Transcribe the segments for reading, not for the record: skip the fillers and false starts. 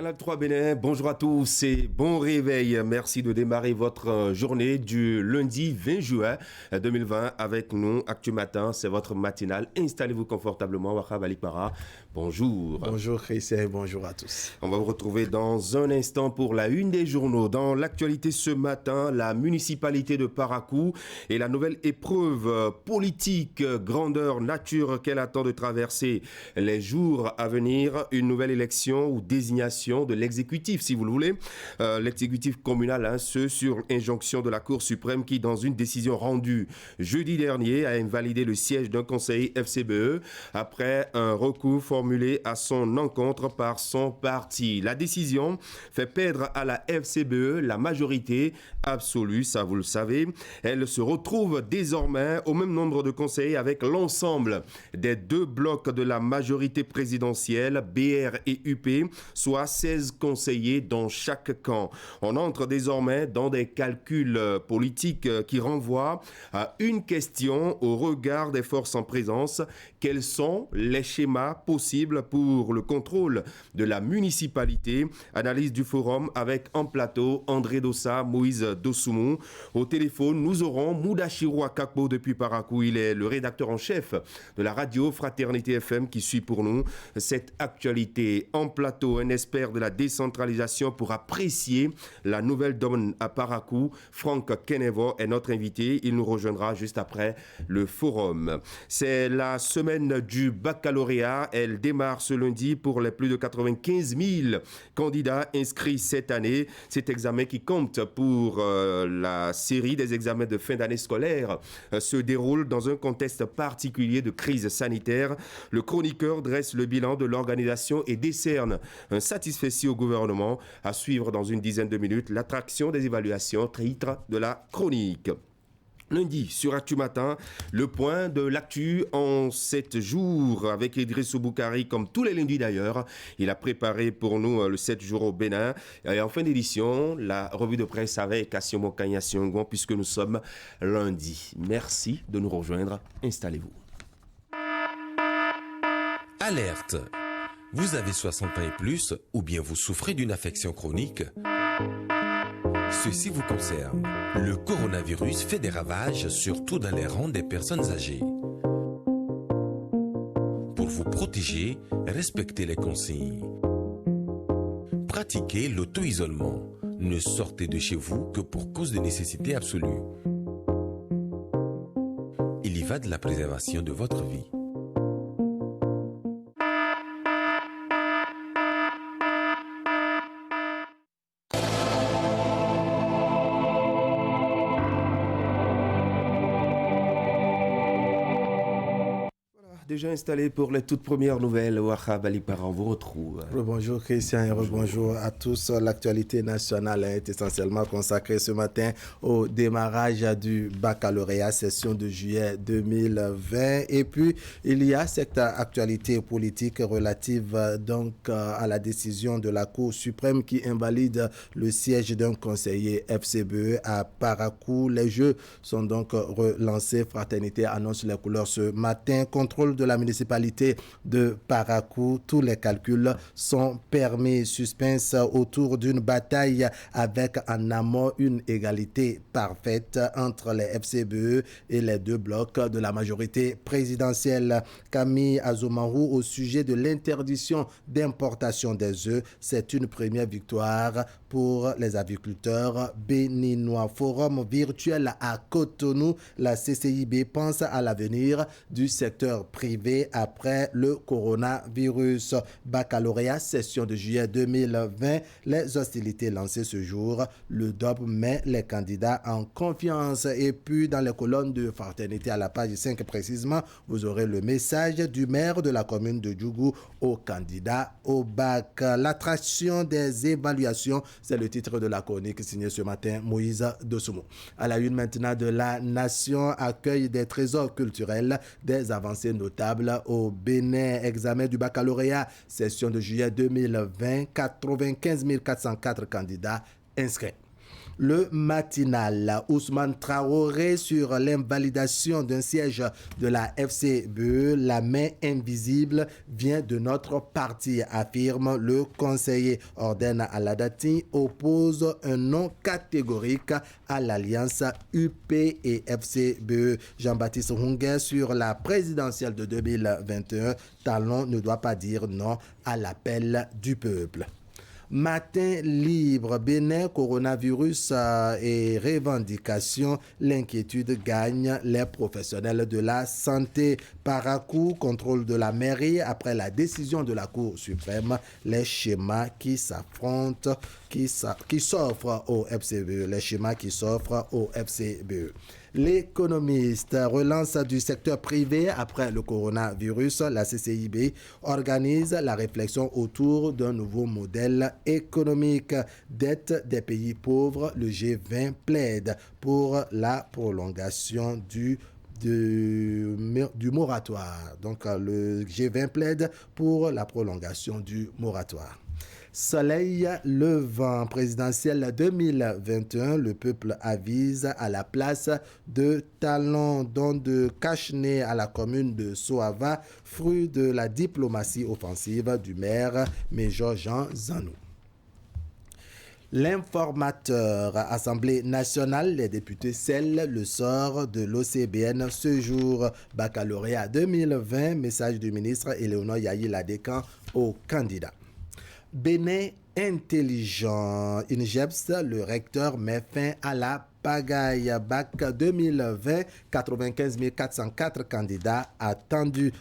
Canal 3 Bénin, bonjour à tous et bon réveil. Merci de démarrer votre journée du lundi 20 juin 2020 avec nous. Actu Matin, c'est votre matinale. Installez-vous confortablement. Wahab Alikpara, bonjour. Bonjour Christian, bonjour à tous. On va vous retrouver dans un instant pour la une des journaux. Dans l'actualité ce matin, la municipalité de Parakou et la nouvelle épreuve politique, grandeur, nature qu'elle attend de traverser les jours à venir. Une nouvelle élection ou désignation de l'exécutif, si vous le voulez. L'exécutif communal, ce sur injonction de la Cour suprême qui, dans une décision rendue jeudi dernier, a invalidé le siège d'un conseiller FCBE après un recours formulé à son encontre par son parti. La décision fait perdre à la FCBE la majorité absolue, ça vous le savez. Elle se retrouve désormais au même nombre de conseillers avec l'ensemble des deux blocs de la majorité présidentielle, BR et UP, soit 16 conseillers dans chaque camp. On entre désormais dans des calculs politiques qui renvoient à une question au regard des forces en présence. Quels sont les schémas possibles pour le contrôle de la municipalité? Analyse du forum avec en plateau André Dossa, Moïse Dosoumou. Au téléphone, nous aurons Moudachirou Akakbo depuis Parakou. Il est le rédacteur en chef de la radio Fraternité FM qui suit pour nous cette actualité. En plateau, un expert de la décentralisation pour apprécier la nouvelle donne à Parakou. Franck Kenevo est notre invité. Il nous rejoindra juste après le forum. C'est la semaine du baccalauréat. Elle démarre ce lundi pour les plus de 95 000 candidats inscrits cette année. Cet examen qui compte pour la série des examens de fin d'année scolaire se déroule dans un contexte particulier de crise sanitaire. Le chroniqueur dresse le bilan de l'organisation et décerne un satisfait au gouvernement. À suivre dans une dizaine de minutes l'attraction des évaluations, titre de la chronique. Lundi, sur Actu Matin, le point de l'actu en 7 jours avec Idriss Boukari, comme tous les lundis d'ailleurs. Il a préparé pour nous le 7 jours au Bénin. Et en fin d'édition, la revue de presse avec Assiomo Kanya Siongon, puisque nous sommes lundi. Merci de nous rejoindre. Installez-vous. Alerte! Vous avez 60 ans et plus, ou bien vous souffrez d'une affection chronique? Ceci vous concerne. Le coronavirus fait des ravages, surtout dans les rangs des personnes âgées. Pour vous protéger, respectez les consignes. Pratiquez l'auto-isolement. Ne sortez de chez vous que pour cause de nécessité absolue. Il y va de la préservation de votre vie. Déjà installé pour les toutes premières nouvelles. Wahab Alikpara, on vous retrouve. Bonjour Christian et bonjour à tous. L'actualité nationale est essentiellement consacrée ce matin au démarrage du baccalauréat session de juillet 2020. Et puis, il y a cette actualité politique relative donc à la décision de la Cour suprême qui invalide le siège d'un conseiller FCBE à Parakou. Les jeux sont donc relancés. Fraternité annonce les couleurs ce matin. Contrôle de la municipalité de Parakou. Tous les calculs sont permis. Suspense autour d'une bataille avec en amont une égalité parfaite entre les FCBE et les deux blocs de la majorité présidentielle. Camille Azomarou au sujet de l'interdiction d'importation des œufs. C'est une première victoire pour les agriculteurs béninois. Forum virtuel à Cotonou. La CCIB pense à l'avenir du secteur privé après le coronavirus. Baccalauréat, session de juillet 2020. Les hostilités lancées ce jour. Le DOP met les candidats en confiance. Et puis, dans les colonnes de Fraternité à la page 5 précisément, vous aurez le message du maire de la commune de Djougou aux candidats au bac. L'attraction des évaluations, c'est le titre de la chronique signée ce matin Moïse Dosoumou. À la une maintenant de La Nation, accueil des trésors culturels, des avancées notables au Bénin. Examen du baccalauréat, session de juillet 2020, 95 404 candidats inscrits. Le matinal, Ousmane Traoré sur l'invalidation d'un siège de la FCBE, la main invisible vient de notre parti, affirme le conseiller. Orden Aladati oppose un non catégorique à l'alliance UP et FCBE. Jean-Baptiste Hunguin sur la présidentielle de 2021, Talon ne doit pas dire non à l'appel du peuple. Matin libre, Bénin, coronavirus et revendications, l'inquiétude gagne les professionnels de la santé. Parakou, contrôle de la mairie après la décision de la Cour suprême, les schémas qui s'affrontent, qui s'offrent au FCBE, les schémas qui s'offrent au FCBE. L'économiste, relance du secteur privé après le coronavirus, la CCIB organise la réflexion autour d'un nouveau modèle économique. Dette des pays pauvres, le G20 plaide pour la prolongation du moratoire. Donc le G20 plaide pour la prolongation du moratoire. Soleil levant, présidentielle 2021, le peuple avise à la place de Talon, don de Cache-nez à la commune de Soava, fruit de la diplomatie offensive du maire Major Jean Zanou. L'informateur, Assemblée nationale, les députés scellent le sort de l'OCBN ce jour. Baccalauréat 2020, message du ministre Éléonore Yayi Ladécan aux candidats. Bénin intelligent, INGEPS, le recteur met fin à la pagaille. Bac 2020, 95 404 candidats attendus.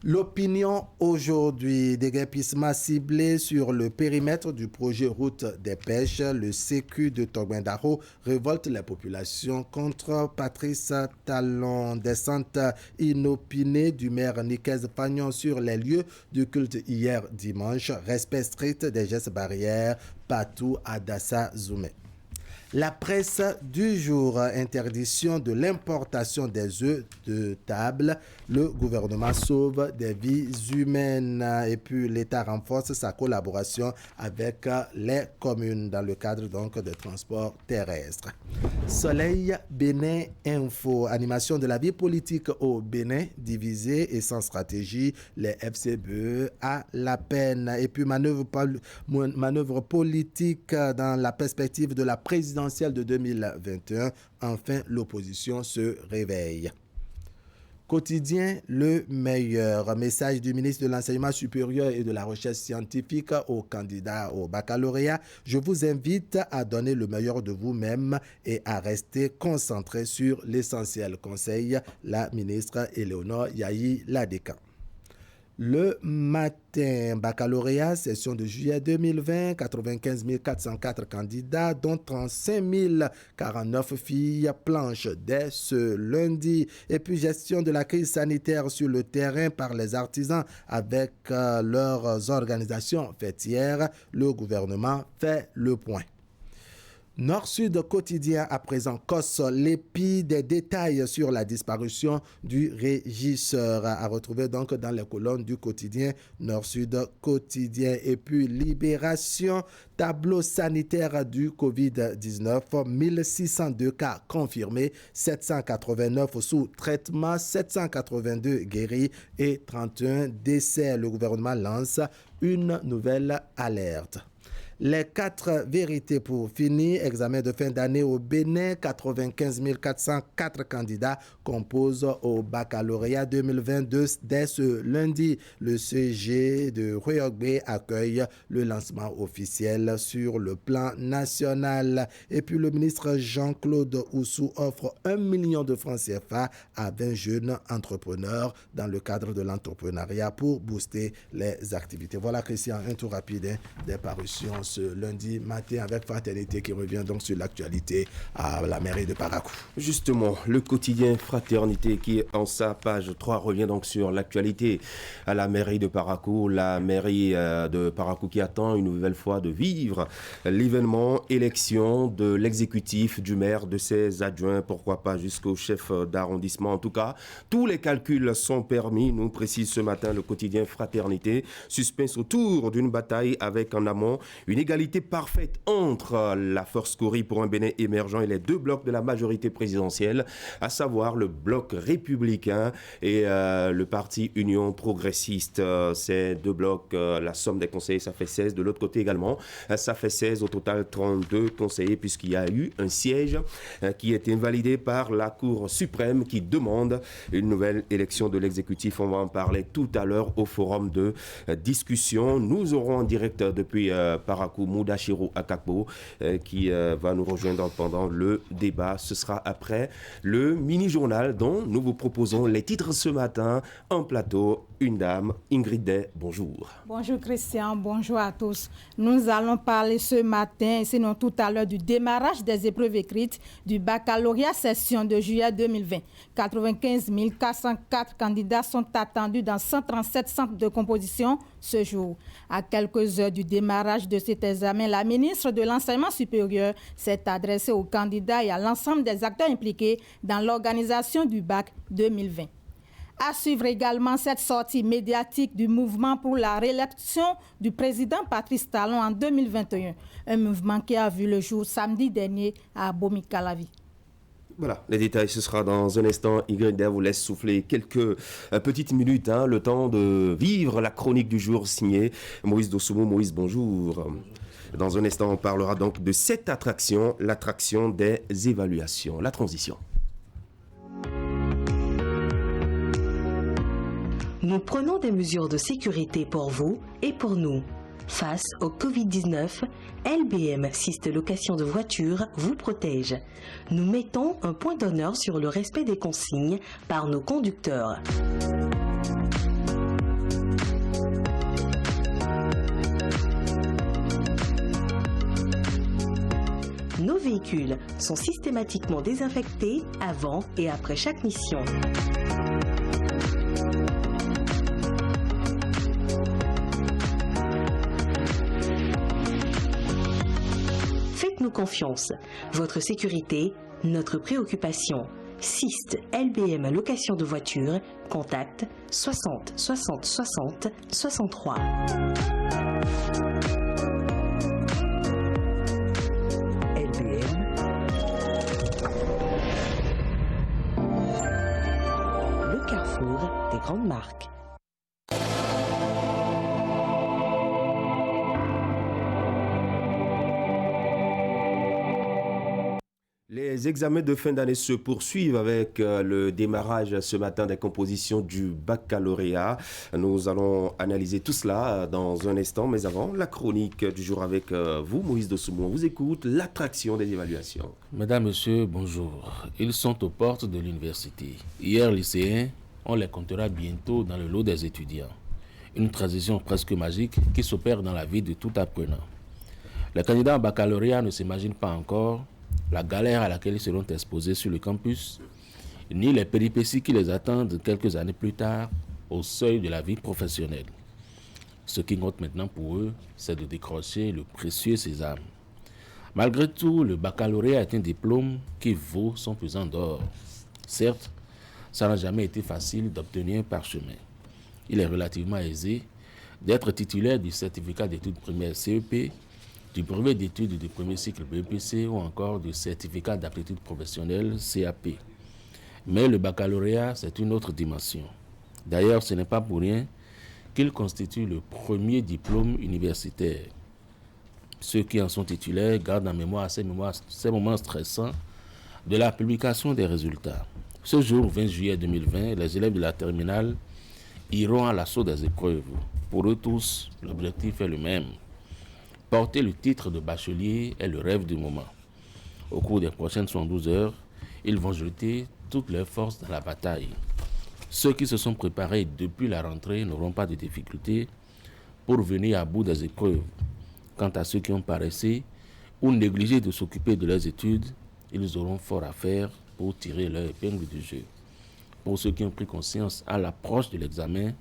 L'opinion aujourd'hui, déguerpissement ciblé sur le périmètre du projet Route des Pêches. Le Sécu de Togbendaro révolte les populations contre Patrice Talon. Descente inopinée du maire Nicaise Pagnon sur les lieux du culte hier dimanche. Respect strict des gestes barrières partout à Dassa Zoumé. La presse du jour, interdiction de l'importation des œufs de table. Le gouvernement sauve des vies humaines et puis l'État renforce sa collaboration avec les communes dans le cadre donc de transport terrestre. Soleil Bénin Info, animation de la vie politique au Bénin, divisée et sans stratégie, les FCBE à la peine. Et puis manœuvre politique dans la perspective de la présidentielle de 2021, enfin l'opposition se réveille. Quotidien Le Meilleur, message du ministre de l'Enseignement supérieur et de la Recherche scientifique aux candidats au baccalauréat. Je vous invite à donner le meilleur de vous-même et à rester concentré sur l'essentiel, conseille la ministre Éléonore Yayi Ladécan. Le matin, baccalauréat, session de juillet 2020, 95 404 candidats, dont 35 049 filles planches dès ce lundi. Et puis, gestion de la crise sanitaire sur le terrain par les artisans avec leurs organisations fêtières. Le gouvernement fait le point. Nord-Sud quotidien à présent, COS, l'épi des détails sur la disparition du régisseur à retrouver donc dans les colonnes du quotidien Nord-Sud quotidien. Et puis Libération, tableau sanitaire du Covid-19, 1602 cas confirmés, 789 sous traitement, 782 guéris et 31 décès. Le gouvernement lance une nouvelle alerte. Les 4 vérités pour finir. Examen de fin d'année au Bénin. 95 404 candidats composent au baccalauréat 2022. Dès ce lundi, le CG de Royogbe accueille le lancement officiel sur le plan national. Et puis le ministre Jean-Claude Oussou offre 1 million de francs CFA à 20 jeunes entrepreneurs dans le cadre de l'entrepreneuriat pour booster les activités. Voilà, Christian, un tour rapide des parutions ce lundi matin avec Fraternité qui revient donc sur l'actualité à la mairie de Parakou. Justement, le quotidien Fraternité qui en sa page 3 revient donc sur l'actualité à la mairie de Parakou. La mairie de Parakou qui attend une nouvelle fois de vivre l'événement élection de l'exécutif, du maire, de ses adjoints, pourquoi pas jusqu'au chef d'arrondissement. En tout cas, tous les calculs sont permis, nous précise ce matin le quotidien Fraternité. Suspense autour d'une bataille avec en amont une égalité parfaite entre la force Cori pour un Bénin émergent et les deux blocs de la majorité présidentielle, à savoir le bloc républicain et le parti Union progressiste. Ces deux blocs, la somme des conseillers, ça fait 16. De l'autre côté également, ça fait 16. Au total, 32 conseillers, puisqu'il y a eu un siège qui est invalidé par la Cour suprême qui demande une nouvelle élection de l'exécutif. On va en parler tout à l'heure au forum de discussion. Nous aurons en direct depuis Parakou Moudachiro Akakbo qui va nous rejoindre pendant le débat. Ce sera après le mini-journal dont nous vous proposons les titres ce matin en plateau. Une dame, Ingrid Day, bonjour. Bonjour Christian, bonjour à tous. Nous allons parler ce matin, sinon tout à l'heure, du démarrage des épreuves écrites du baccalauréat session de juillet 2020. 95 404 candidats sont attendus dans 137 centres de composition ce jour. À quelques heures du démarrage de cet examen, la ministre de l'Enseignement supérieur s'est adressée aux candidats et à l'ensemble des acteurs impliqués dans l'organisation du bac 2020. À suivre également cette sortie médiatique du mouvement pour la réélection du président Patrice Talon en 2021. Un mouvement qui a vu le jour samedi dernier à Bomi-Calavi. Voilà, les détails, ce sera dans un instant. Ingrid vous laisse souffler quelques petites minutes, le temps de vivre la chronique du jour signée Moïse Dossoumo. Moïse, bonjour. Dans un instant, on parlera donc de cette attraction, l'attraction des évaluations, la transition. Nous prenons des mesures de sécurité pour vous et pour nous. Face au Covid-19, LBM Syste Location de Voitures vous protège. Nous mettons un point d'honneur sur le respect des consignes par nos conducteurs. Nos véhicules sont systématiquement désinfectés avant et après chaque mission. Faites-nous confiance. Votre sécurité, notre préoccupation. Syste LBM Location de Voitures, contact 60 60 60 63. LBM. Le carrefour des grandes marques. Les examens de fin d'année se poursuivent avec le démarrage ce matin des compositions du baccalauréat. Nous allons analyser tout cela dans un instant, mais avant, la chronique du jour avec vous, Moïse Dossoumo. On vous écoute, l'attraction des évaluations. Mesdames, Messieurs, bonjour. Ils sont aux portes de l'université. Hier, lycéens, on les comptera bientôt dans le lot des étudiants. Une transition presque magique qui s'opère dans la vie de tout apprenant. Les candidats en baccalauréat ne s'imaginent pas encore la galère à laquelle ils seront exposés sur le campus, ni les péripéties qui les attendent quelques années plus tard au seuil de la vie professionnelle. Ce qui compte maintenant pour eux, c'est de décrocher le précieux sésame. Malgré tout, le baccalauréat est un diplôme qui vaut son pesant d'or. Certes, ça n'a jamais été facile d'obtenir un parchemin. Il est relativement aisé d'être titulaire du certificat d'études primaires CEP, du brevet d'études du premier cycle BEPC ou encore du certificat d'aptitude professionnelle CAP. Mais le baccalauréat, c'est une autre dimension. D'ailleurs, ce n'est pas pour rien qu'il constitue le premier diplôme universitaire. Ceux qui en sont titulaires gardent en mémoire ces moments stressants de la publication des résultats. Ce jour, 20 juillet 2020, les élèves de la terminale iront à l'assaut des épreuves. Pour eux tous, l'objectif est le même. Porter le titre de bachelier est le rêve du moment. Au cours des prochaines 72 heures, ils vont jeter toutes leurs forces dans la bataille. Ceux qui se sont préparés depuis la rentrée n'auront pas de difficultés pour venir à bout des épreuves. Quant à ceux qui ont paressé ou négligé de s'occuper de leurs études, ils auront fort à faire pour tirer leur épingle du jeu. Pour ceux qui ont pris conscience à l'approche de l'examen,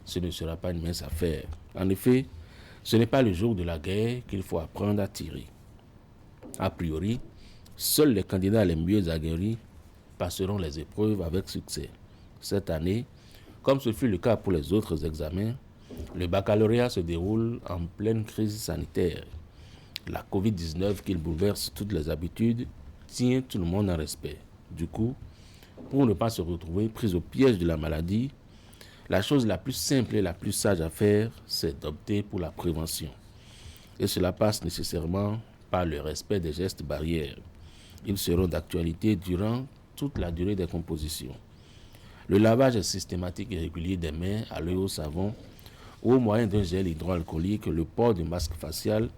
ce ne sera pas une mince affaire. En effet, ce n'est pas le jour de la guerre qu'il faut apprendre à tirer. A priori, seuls les candidats les mieux aguerris passeront les épreuves avec succès. Cette année, comme ce fut le cas pour les autres examens, le baccalauréat se déroule en pleine crise sanitaire. La Covid-19 qui bouleverse toutes les habitudes tient tout le monde en respect. Du coup, pour ne pas se retrouver pris au piège de la maladie, la chose la plus simple et la plus sage à faire, c'est d'opter pour la prévention. Et cela passe nécessairement par le respect des gestes barrières. Ils seront d'actualité durant toute la durée des compositions. Le lavage systématique et régulier des mains à l'eau au savon ou au moyen d'un gel hydroalcoolique, le port du masque facial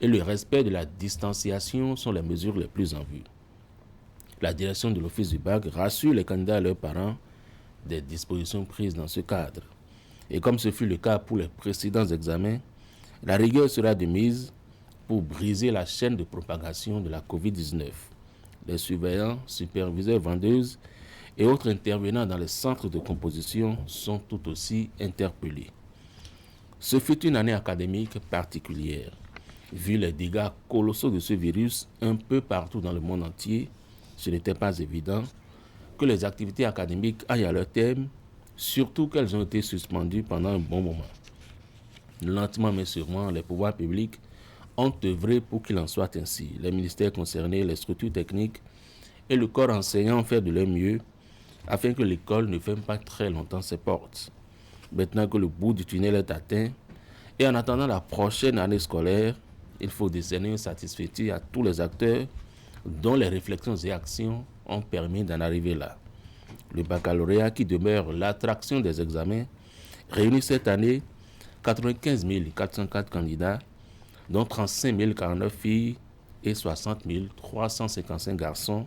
et le respect de la distanciation sont les mesures les plus en vue. La direction de l'Office du bac rassure les candidats et leurs parents des dispositions prises dans ce cadre. Et comme ce fut le cas pour les précédents examens, la rigueur sera de mise pour briser la chaîne de propagation de la COVID-19. Les surveillants, superviseurs, vendeuses et autres intervenants dans les centres de composition sont tout aussi interpellés. Ce fut une année académique particulière. Vu les dégâts colossaux de ce virus un peu partout dans le monde entier, ce n'était pas évident que les activités académiques aillent à leur terme, surtout qu'elles ont été suspendues pendant un bon moment. Lentement mais sûrement, les pouvoirs publics ont œuvré pour qu'il en soit ainsi. Les ministères concernés, les structures techniques et le corps enseignant ont fait de leur mieux afin que l'école ne ferme pas très longtemps ses portes. Maintenant que le bout du tunnel est atteint et en attendant la prochaine année scolaire, il faut décerner une satisfaction à tous les acteurs dont les réflexions et actions ont permis d'en arriver là. Le baccalauréat, qui demeure l'attraction des examens, réunit cette année 95 404 candidats, dont 35 049 filles et 60 355 garçons,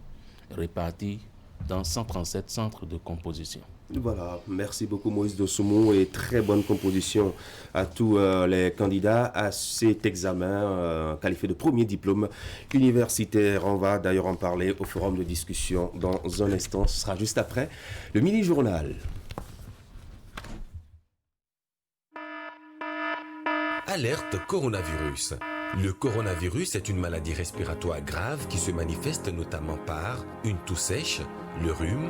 répartis dans 137 centres de composition. Voilà, merci beaucoup Moïse Dossoumo et très bonne composition à tous les candidats à cet examen qualifié de premier diplôme universitaire. On va d'ailleurs en parler au forum de discussion dans un instant. Ce sera juste après le mini-journal. Alerte coronavirus. Le coronavirus est une maladie respiratoire grave qui se manifeste notamment par une toux sèche, le rhume,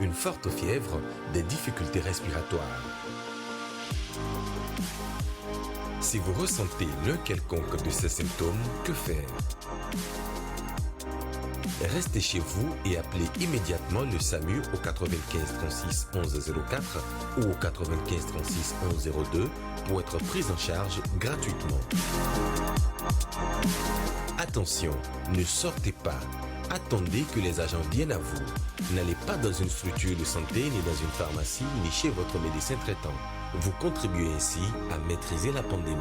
une forte fièvre, des difficultés respiratoires. Si vous ressentez l'un quelconque de ces symptômes, que faire? Restez chez vous et appelez immédiatement le SAMU au 95 36 11 04 ou au 95 36 11 02 pour être pris en charge gratuitement. Attention, ne sortez pas. Attendez que les agents viennent à vous. N'allez pas dans une structure de santé, ni dans une pharmacie, ni chez votre médecin traitant. Vous contribuez ainsi à maîtriser la pandémie.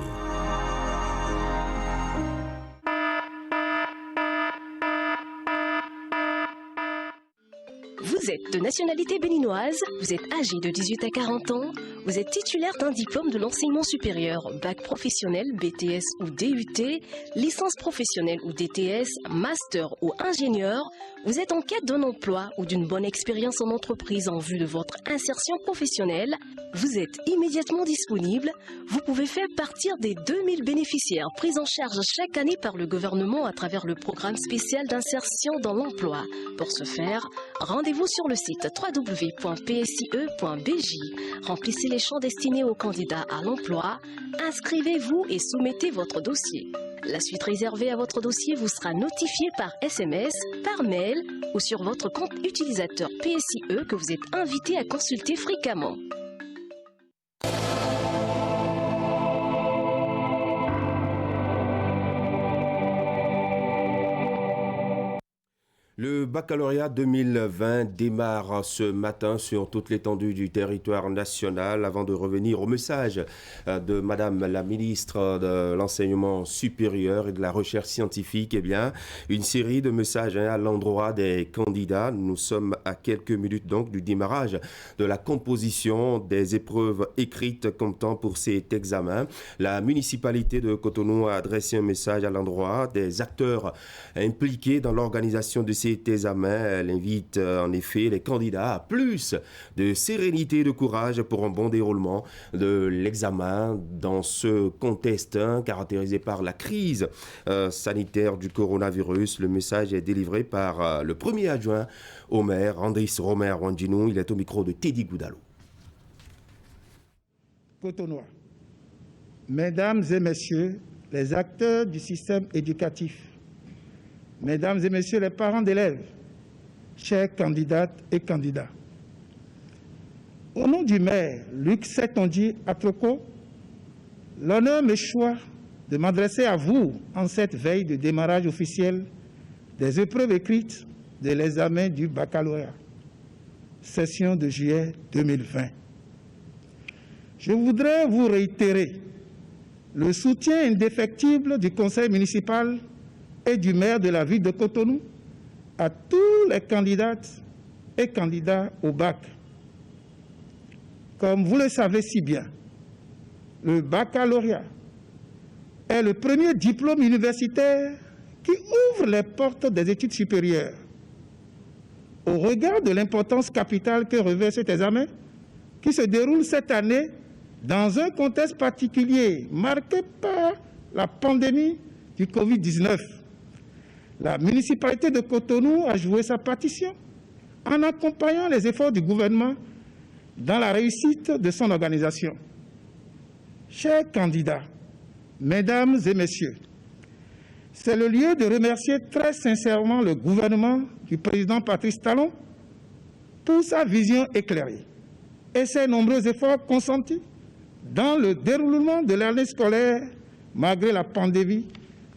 Vous êtes de nationalité béninoise, vous êtes âgé de 18 à 40 ans, vous êtes titulaire d'un diplôme de l'enseignement supérieur, bac professionnel, BTS ou DUT, licence professionnelle ou DTS, master ou ingénieur, vous êtes en quête d'un emploi ou d'une bonne expérience en entreprise en vue de votre insertion professionnelle, vous êtes immédiatement disponible, vous pouvez faire partir des 2000 bénéficiaires pris en charge chaque année par le gouvernement à travers le programme spécial d'insertion dans l'emploi. Pour ce faire, rendez-vous sur le site www.psie.bj. Remplissez les champs destinés aux candidats à l'emploi, inscrivez-vous et soumettez votre dossier. La suite réservée à votre dossier vous sera notifiée par SMS, par mail ou sur votre compte utilisateur PSIE que vous êtes invité à consulter fréquemment. Le baccalauréat 2020 démarre ce matin sur toute l'étendue du territoire national. Avant de revenir au message de Madame la ministre de l'Enseignement supérieur et de la Recherche scientifique, eh bien, une série de messages à l'endroit des candidats. Nous sommes à quelques minutes donc du démarrage de la composition des épreuves écrites comptant pour cet examen. La municipalité de Cotonou a adressé un message à l'endroit des acteurs impliqués dans l'organisation de ces examen. Elle invite en effet les candidats à plus de sérénité et de courage pour un bon déroulement de l'examen dans ce contexte caractérisé par la crise sanitaire du coronavirus. Le message est délivré par le premier adjoint au maire, Andris Romer Wanjinou. Il est au micro de Teddy Goudalou. Cotonou, Mesdames et messieurs les acteurs du système éducatif, mesdames et messieurs les parents d'élèves, chers candidates et candidats, au nom du maire Luc Setonji Atroko, l'honneur me choisit de m'adresser à vous en cette veille de démarrage officiel des épreuves écrites de l'examen du baccalauréat, session de juillet 2020. Je voudrais vous réitérer le soutien indéfectible du conseil municipal et du maire de la ville de Cotonou à tous les candidates et candidats au bac. Comme vous le savez si bien, le baccalauréat est le premier diplôme universitaire qui ouvre les portes des études supérieures. Au regard de l'importance capitale que revêt cet examen, qui se déroule cette année dans un contexte particulier marqué par la pandémie du Covid-19, la municipalité de Cotonou a joué sa partition en accompagnant les efforts du gouvernement dans la réussite de son organisation. Chers candidats, mesdames et messieurs, c'est le lieu de remercier très sincèrement le gouvernement du président Patrice Talon pour sa vision éclairée et ses nombreux efforts consentis dans le déroulement de l'année scolaire malgré la pandémie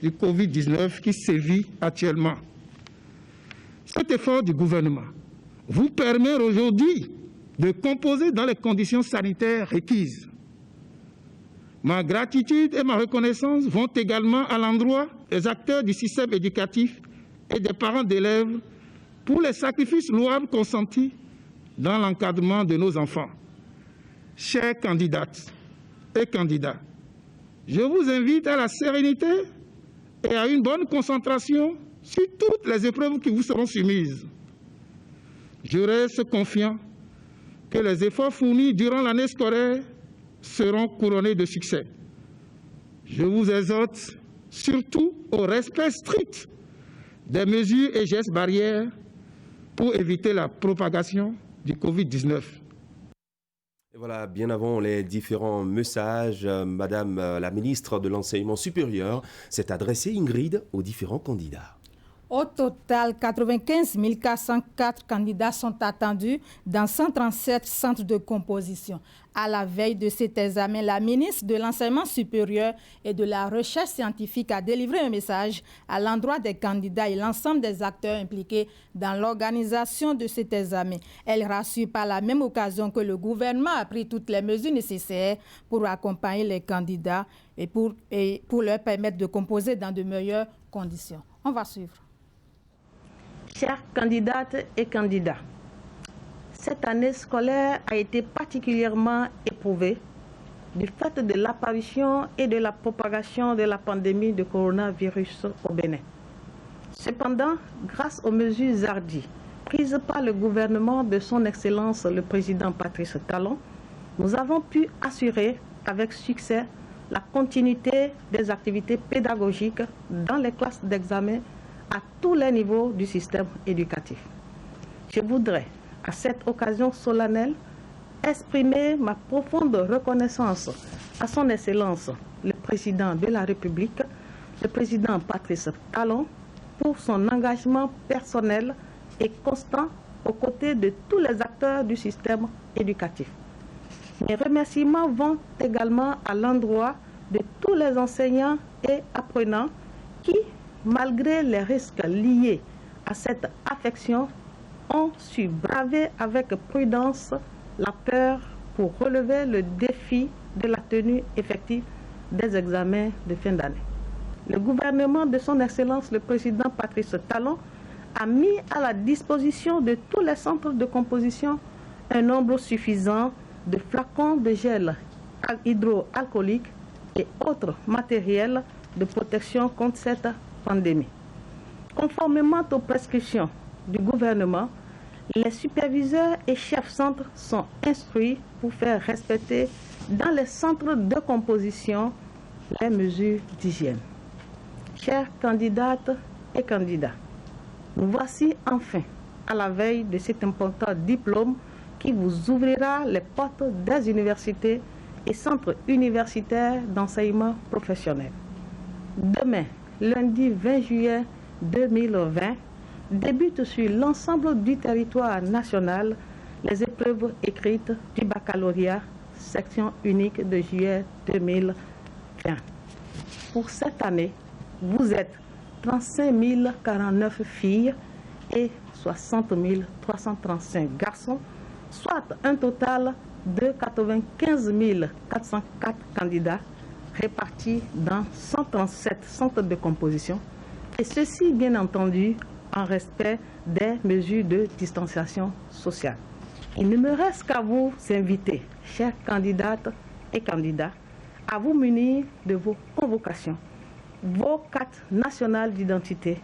du Covid-19 qui sévit actuellement. Cet effort du gouvernement vous permet aujourd'hui de composer dans les conditions sanitaires requises. Ma gratitude et ma reconnaissance vont également à l'endroit des acteurs du système éducatif et des parents d'élèves pour les sacrifices louables consentis dans l'encadrement de nos enfants. Chères candidates et candidats, je vous invite à la sérénité et à une bonne concentration sur toutes les épreuves qui vous seront soumises. Je reste confiant que les efforts fournis durant l'année scolaire seront couronnés de succès. Je vous exhorte surtout au respect strict des mesures et gestes barrières pour éviter la propagation du Covid-19. Et voilà, bien avant les différents messages, Madame la ministre de l'Enseignement supérieur s'est adressée, Ingrid, aux différents candidats. Au total, 95 404 candidats sont attendus dans 137 centres de composition. À la veille de cet examen, la ministre de l'Enseignement supérieur et de la Recherche scientifique a délivré un message à l'endroit des candidats et l'ensemble des acteurs impliqués dans l'organisation de cet examen. Elle rassure par la même occasion que le gouvernement a pris toutes les mesures nécessaires pour accompagner les candidats et pour leur permettre de composer dans de meilleures conditions. On va suivre. Chères candidates et candidats, cette année scolaire a été particulièrement éprouvée du fait de l'apparition et de la propagation de la pandémie de coronavirus au Bénin. Cependant, grâce aux mesures hardies prises par le gouvernement de son Excellence le Président Patrice Talon, nous avons pu assurer avec succès la continuité des activités pédagogiques dans les classes d'examen à tous les niveaux du système éducatif. Je voudrais, à cette occasion solennelle, exprimer ma profonde reconnaissance à son Excellence, le Président de la République, le Président Patrice Talon, pour son engagement personnel et constant aux côtés de tous les acteurs du système éducatif. Mes remerciements vont également à l'endroit de tous les enseignants et apprenants qui, malgré les risques liés à cette affection, ont su braver avec prudence la peur pour relever le défi de la tenue effective des examens de fin d'année. Le gouvernement de son Excellence, le Président Patrice Talon, a mis à la disposition de tous les centres de composition un nombre suffisant de flacons de gel hydroalcoolique et autres matériels de protection contre cette pandémie. Conformément aux prescriptions du gouvernement, les superviseurs et chefs centres sont instruits pour faire respecter dans les centres de composition les mesures d'hygiène. Chères candidates et candidats, nous voici enfin à la veille de cet important diplôme qui vous ouvrira les portes des universités et centres universitaires d'enseignement professionnel. Demain, lundi 20 juillet 2020, débutent sur l'ensemble du territoire national les épreuves écrites du baccalauréat section unique de juillet 2020. Pour cette année, vous êtes 35 049 filles et 60 335 garçons, soit un total de 95 404 candidats répartis dans 137 centres de composition, et ceci bien entendu en respect des mesures de distanciation sociale. Il ne me reste qu'à vous inviter, chères candidates et candidats, à vous munir de vos convocations, vos cartes nationales d'identité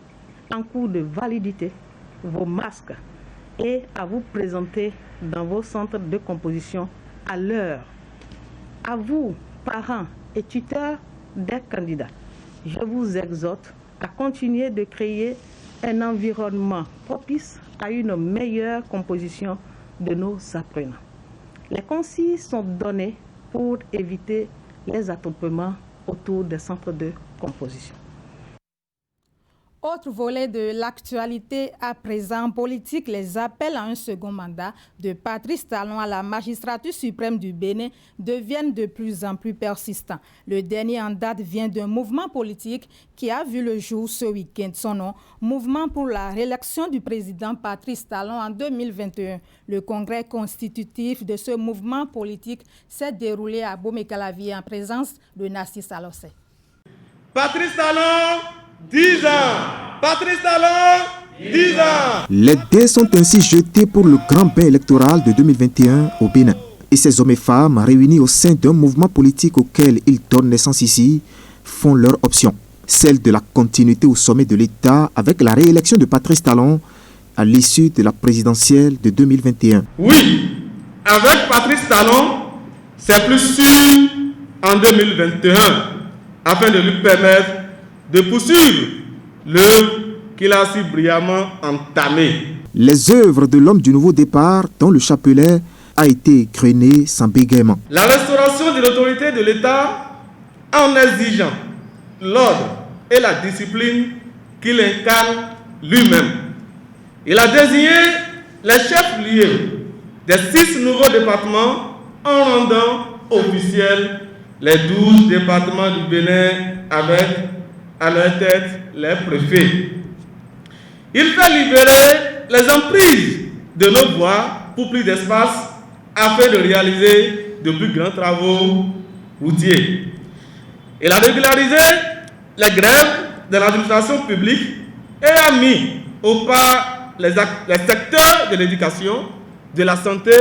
en cours de validité, vos masques, et à vous présenter dans vos centres de composition à l'heure. À vous, parents et tuteurs des candidats, je vous exhorte à continuer de créer un environnement propice à une meilleure composition de nos apprenants. Les consignes sont données pour éviter les attroupements autour des centres de composition. Autre volet de l'actualité à présent politique, les appels à un second mandat de Patrice Talon à la magistrature suprême du Bénin deviennent de plus en plus persistants. Le dernier en date vient d'un mouvement politique qui a vu le jour ce week-end. Son nom, Mouvement pour la réélection du président Patrice Talon en 2021. Le congrès constitutif de ce mouvement politique s'est déroulé à Bomé-Calavier en présence de Nassi Salossé. Patrice Talon, 10 ans. Patrice Talon, 10 ans. Les dés sont ainsi jetés pour le grand bain électoral de 2021 au Bénin. Et ces hommes et femmes, réunis au sein d'un mouvement politique auquel ils donnent naissance ici, font leur option. Celle de la continuité au sommet de l'État avec la réélection de Patrice Talon à l'issue de la présidentielle de 2021. Oui, avec Patrice Talon, c'est plus sûr en 2021, afin de lui permettre de poursuivre l'œuvre qu'il a si brillamment entamée. Les œuvres de l'homme du nouveau départ, dont le chapelet a été égrené sans bégaiement. La restauration de l'autorité de l'État en exigeant l'ordre et la discipline qu'il incarne lui-même. Il a désigné les chefs-lieux des 6 nouveaux départements en rendant officiels les 12 départements du Bénin avec à leur tête les préfets. Il fait libérer les emprises de nos voies pour plus d'espace afin de réaliser de plus grands travaux routiers. Il a régularisé les grèves de l'administration publique et a mis au pas les secteurs de l'éducation, de la santé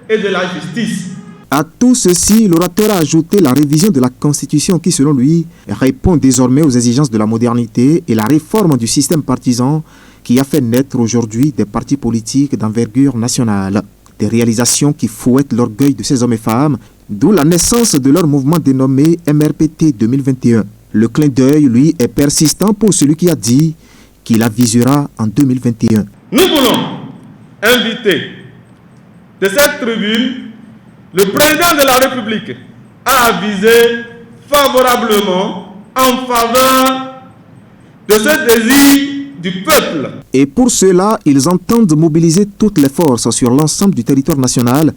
et de la justice. À tout ceci, l'orateur a ajouté la révision de la Constitution qui, selon lui, répond désormais aux exigences de la modernité et la réforme du système partisan qui a fait naître aujourd'hui des partis politiques d'envergure nationale. Des réalisations qui fouettent l'orgueil de ces hommes et femmes, d'où la naissance de leur mouvement dénommé MRPT 2021. Le clin d'œil, lui, est persistant pour celui qui a dit qu'il avisera en 2021. Nous voulons inviter de cette tribune le président de la République à aviser favorablement en faveur de ce désir du peuple. Et pour cela, ils entendent mobiliser toutes les forces sur l'ensemble du territoire national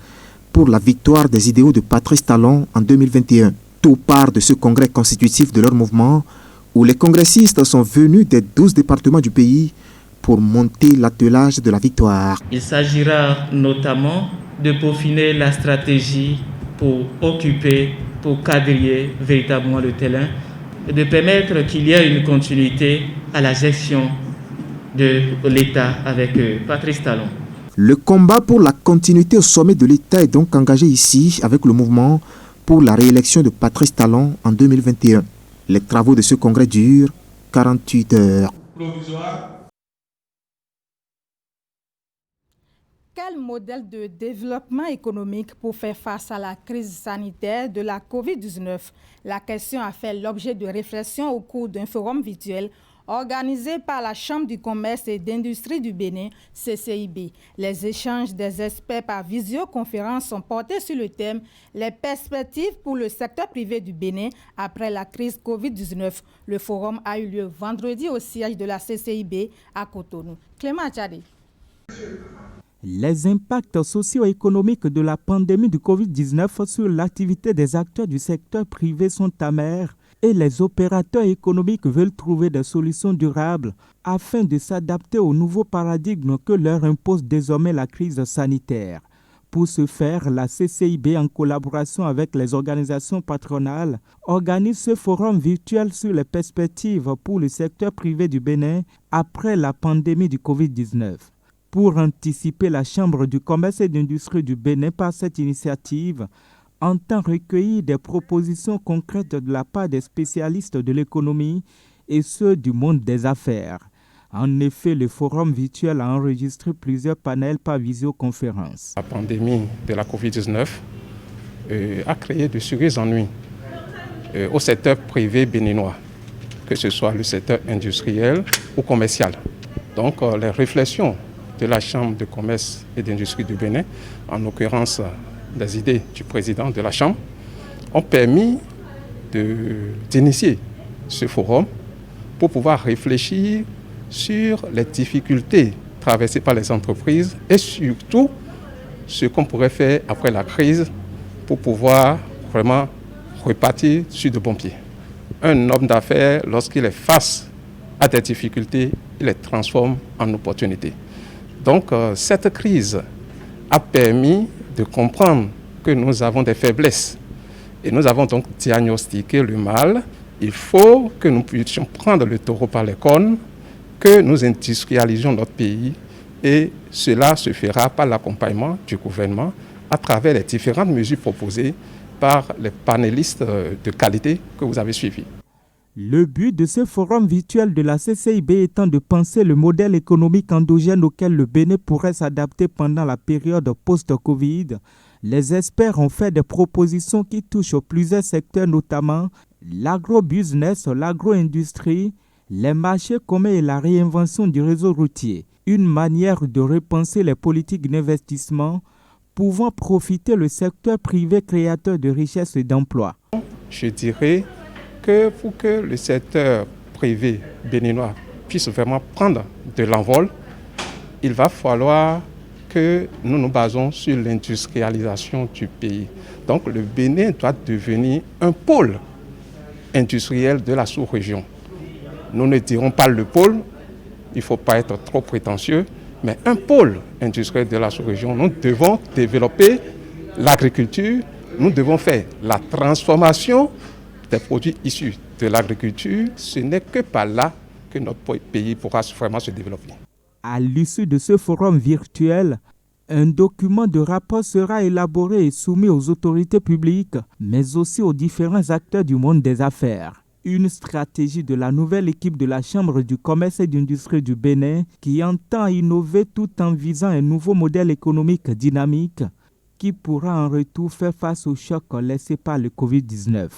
pour la victoire des idéaux de Patrice Talon en 2021. Tout part de ce congrès constitutif de leur mouvement où les congressistes sont venus des 12 départements du pays pour monter l'attelage de la victoire. Il s'agira notamment de peaufiner la stratégie pour occuper, pour quadriller véritablement le terrain, et de permettre qu'il y ait une continuité à la gestion de l'État avec Patrice Talon. Le combat pour la continuité au sommet de l'État est donc engagé ici avec le mouvement pour la réélection de Patrice Talon en 2021. Les travaux de ce congrès durent 48 heures. Quel modèle de développement économique pour faire face à la crise sanitaire de la COVID-19? La question a fait l'objet de réflexions au cours d'un forum virtuel organisé par la Chambre du commerce et d'industrie du Bénin, CCIB. Les échanges des experts par visioconférence sont portés sur le thème « Les perspectives pour le secteur privé du Bénin après la crise Covid-19 ». Le forum a eu lieu vendredi au siège de la CCIB à Cotonou. Clément Achadi. Les impacts socio-économiques de la pandémie du Covid-19 sur l'activité des acteurs du secteur privé sont amers et les opérateurs économiques veulent trouver des solutions durables afin de s'adapter au nouveau paradigme que leur impose désormais la crise sanitaire. Pour ce faire, la CCIB, en collaboration avec les organisations patronales, organise ce forum virtuel sur les perspectives pour le secteur privé du Bénin après la pandémie du Covid-19. Pour anticiper, la Chambre du commerce et d'industrie du Bénin, par cette initiative, entend recueillir des propositions concrètes de la part des spécialistes de l'économie et ceux du monde des affaires. En effet, le forum virtuel a enregistré plusieurs panels par visioconférence. La pandémie de la Covid-19 a créé de sérieux ennuis au secteur privé béninois, que ce soit le secteur industriel ou commercial. Donc, les réflexions de la Chambre de commerce et d'industrie du Bénin, en l'occurrence des idées du président de la Chambre, ont permis d'initier ce forum pour pouvoir réfléchir sur les difficultés traversées par les entreprises et surtout ce qu'on pourrait faire après la crise pour pouvoir vraiment repartir sur de bons pieds. Un homme d'affaires, lorsqu'il est face à des difficultés, il les transforme en opportunités. Donc, cette crise a permis de comprendre que nous avons des faiblesses et nous avons donc diagnostiqué le mal. Il faut que nous puissions prendre le taureau par les cornes, que nous industrialisions notre pays et cela se fera par l'accompagnement du gouvernement à travers les différentes mesures proposées par les panélistes de qualité que vous avez suivis. Le but de ce forum virtuel de la CCIB étant de penser le modèle économique endogène auquel le Bénin pourrait s'adapter pendant la période post-Covid. Les experts ont fait des propositions qui touchent plusieurs secteurs, notamment l'agro-business, l'agro-industrie, les marchés communs et la réinvention du réseau routier. Une manière de repenser les politiques d'investissement pouvant profiter le secteur privé créateur de richesses et d'emplois. Je dirais que pour que le secteur privé béninois puisse vraiment prendre de l'envol, il va falloir que nous nous basons sur l'industrialisation du pays. Donc le Bénin doit devenir un pôle industriel de la sous-région. Nous ne dirons pas le pôle, il ne faut pas être trop prétentieux, mais un pôle industriel de la sous-région. Nous devons développer l'agriculture, nous devons faire la transformation des produits issus de l'agriculture. Ce n'est que par là que notre pays pourra vraiment se développer. À l'issue de ce forum virtuel, un document de rapport sera élaboré et soumis aux autorités publiques, mais aussi aux différents acteurs du monde des affaires. Une stratégie de la nouvelle équipe de la Chambre du commerce et d'industrie du Bénin qui entend innover tout en visant un nouveau modèle économique dynamique qui pourra en retour faire face au choc laissé par le Covid-19.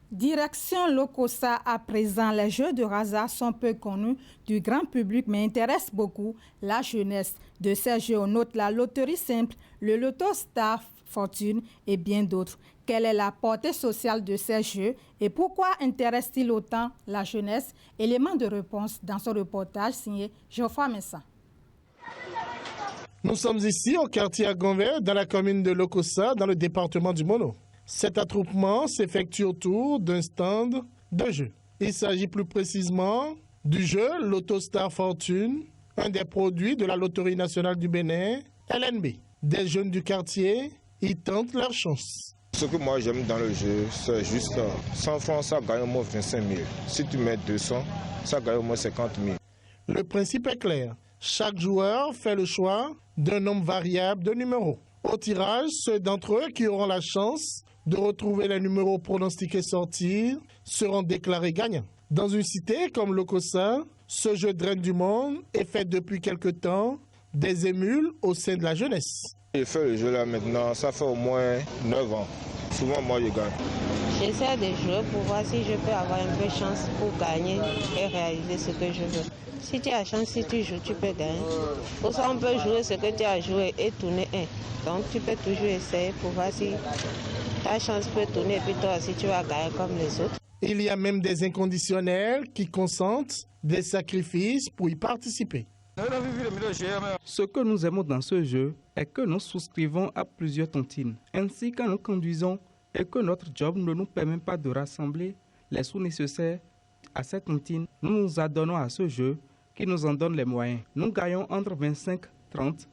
Direction Lokossa à présent, les jeux de hasard sont peu connus du grand public mais intéressent beaucoup la jeunesse. De ces jeux, on note la loterie simple, le loto Star Fortune et bien d'autres. Quelle est la portée sociale de ces jeux et pourquoi intéresse-t-il autant la jeunesse? Élément de réponse dans ce reportage signé Geoffroy Messa. Nous sommes ici au quartier Agonvert, dans la commune de Lokossa, dans le département du Mono. Cet attroupement s'effectue autour d'un stand de jeu. Il s'agit plus précisément du jeu Loto Star Fortune, un des produits de la Loterie nationale du Bénin, LNB. Des jeunes du quartier y tentent leur chance. Ce que moi j'aime dans le jeu, c'est juste 100 francs, ça gagne au moins 25 000. Si tu mets 200, ça gagne au moins 50 000. Le principe est clair. Chaque joueur fait le choix d'un nombre variable de numéros. Au tirage, ceux d'entre eux qui auront la chance de retrouver les numéros pronostiqués sortir seront déclarés gagnants. Dans une cité comme Lokossa, ce jeu draine du monde et fait depuis quelque temps des émules au sein de la jeunesse. Je fais le jeu là maintenant, ça fait au moins 9 ans. Souvent, moi, je gagne. J'essaie de jouer pour voir si je peux avoir un peu de chance pour gagner et réaliser ce que je veux. Si tu as chance, si tu joues, tu peux gagner. Pour ça, on peut jouer ce que tu as joué et tourner un. Donc, tu peux toujours essayer pour voir si ta chance peut tourner et puis toi aussi, tu vas gagner comme les autres. Il y a même des inconditionnels qui consentent des sacrifices pour y participer. Ce que nous aimons dans ce jeu est que nous souscrivons à plusieurs tontines. Ainsi, quand nous conduisons et que notre job ne nous permet pas de rassembler les sous nécessaires à cette tontine, nous nous adonnons à ce jeu qui nous en donne les moyens. Nous gagnons entre 25, 30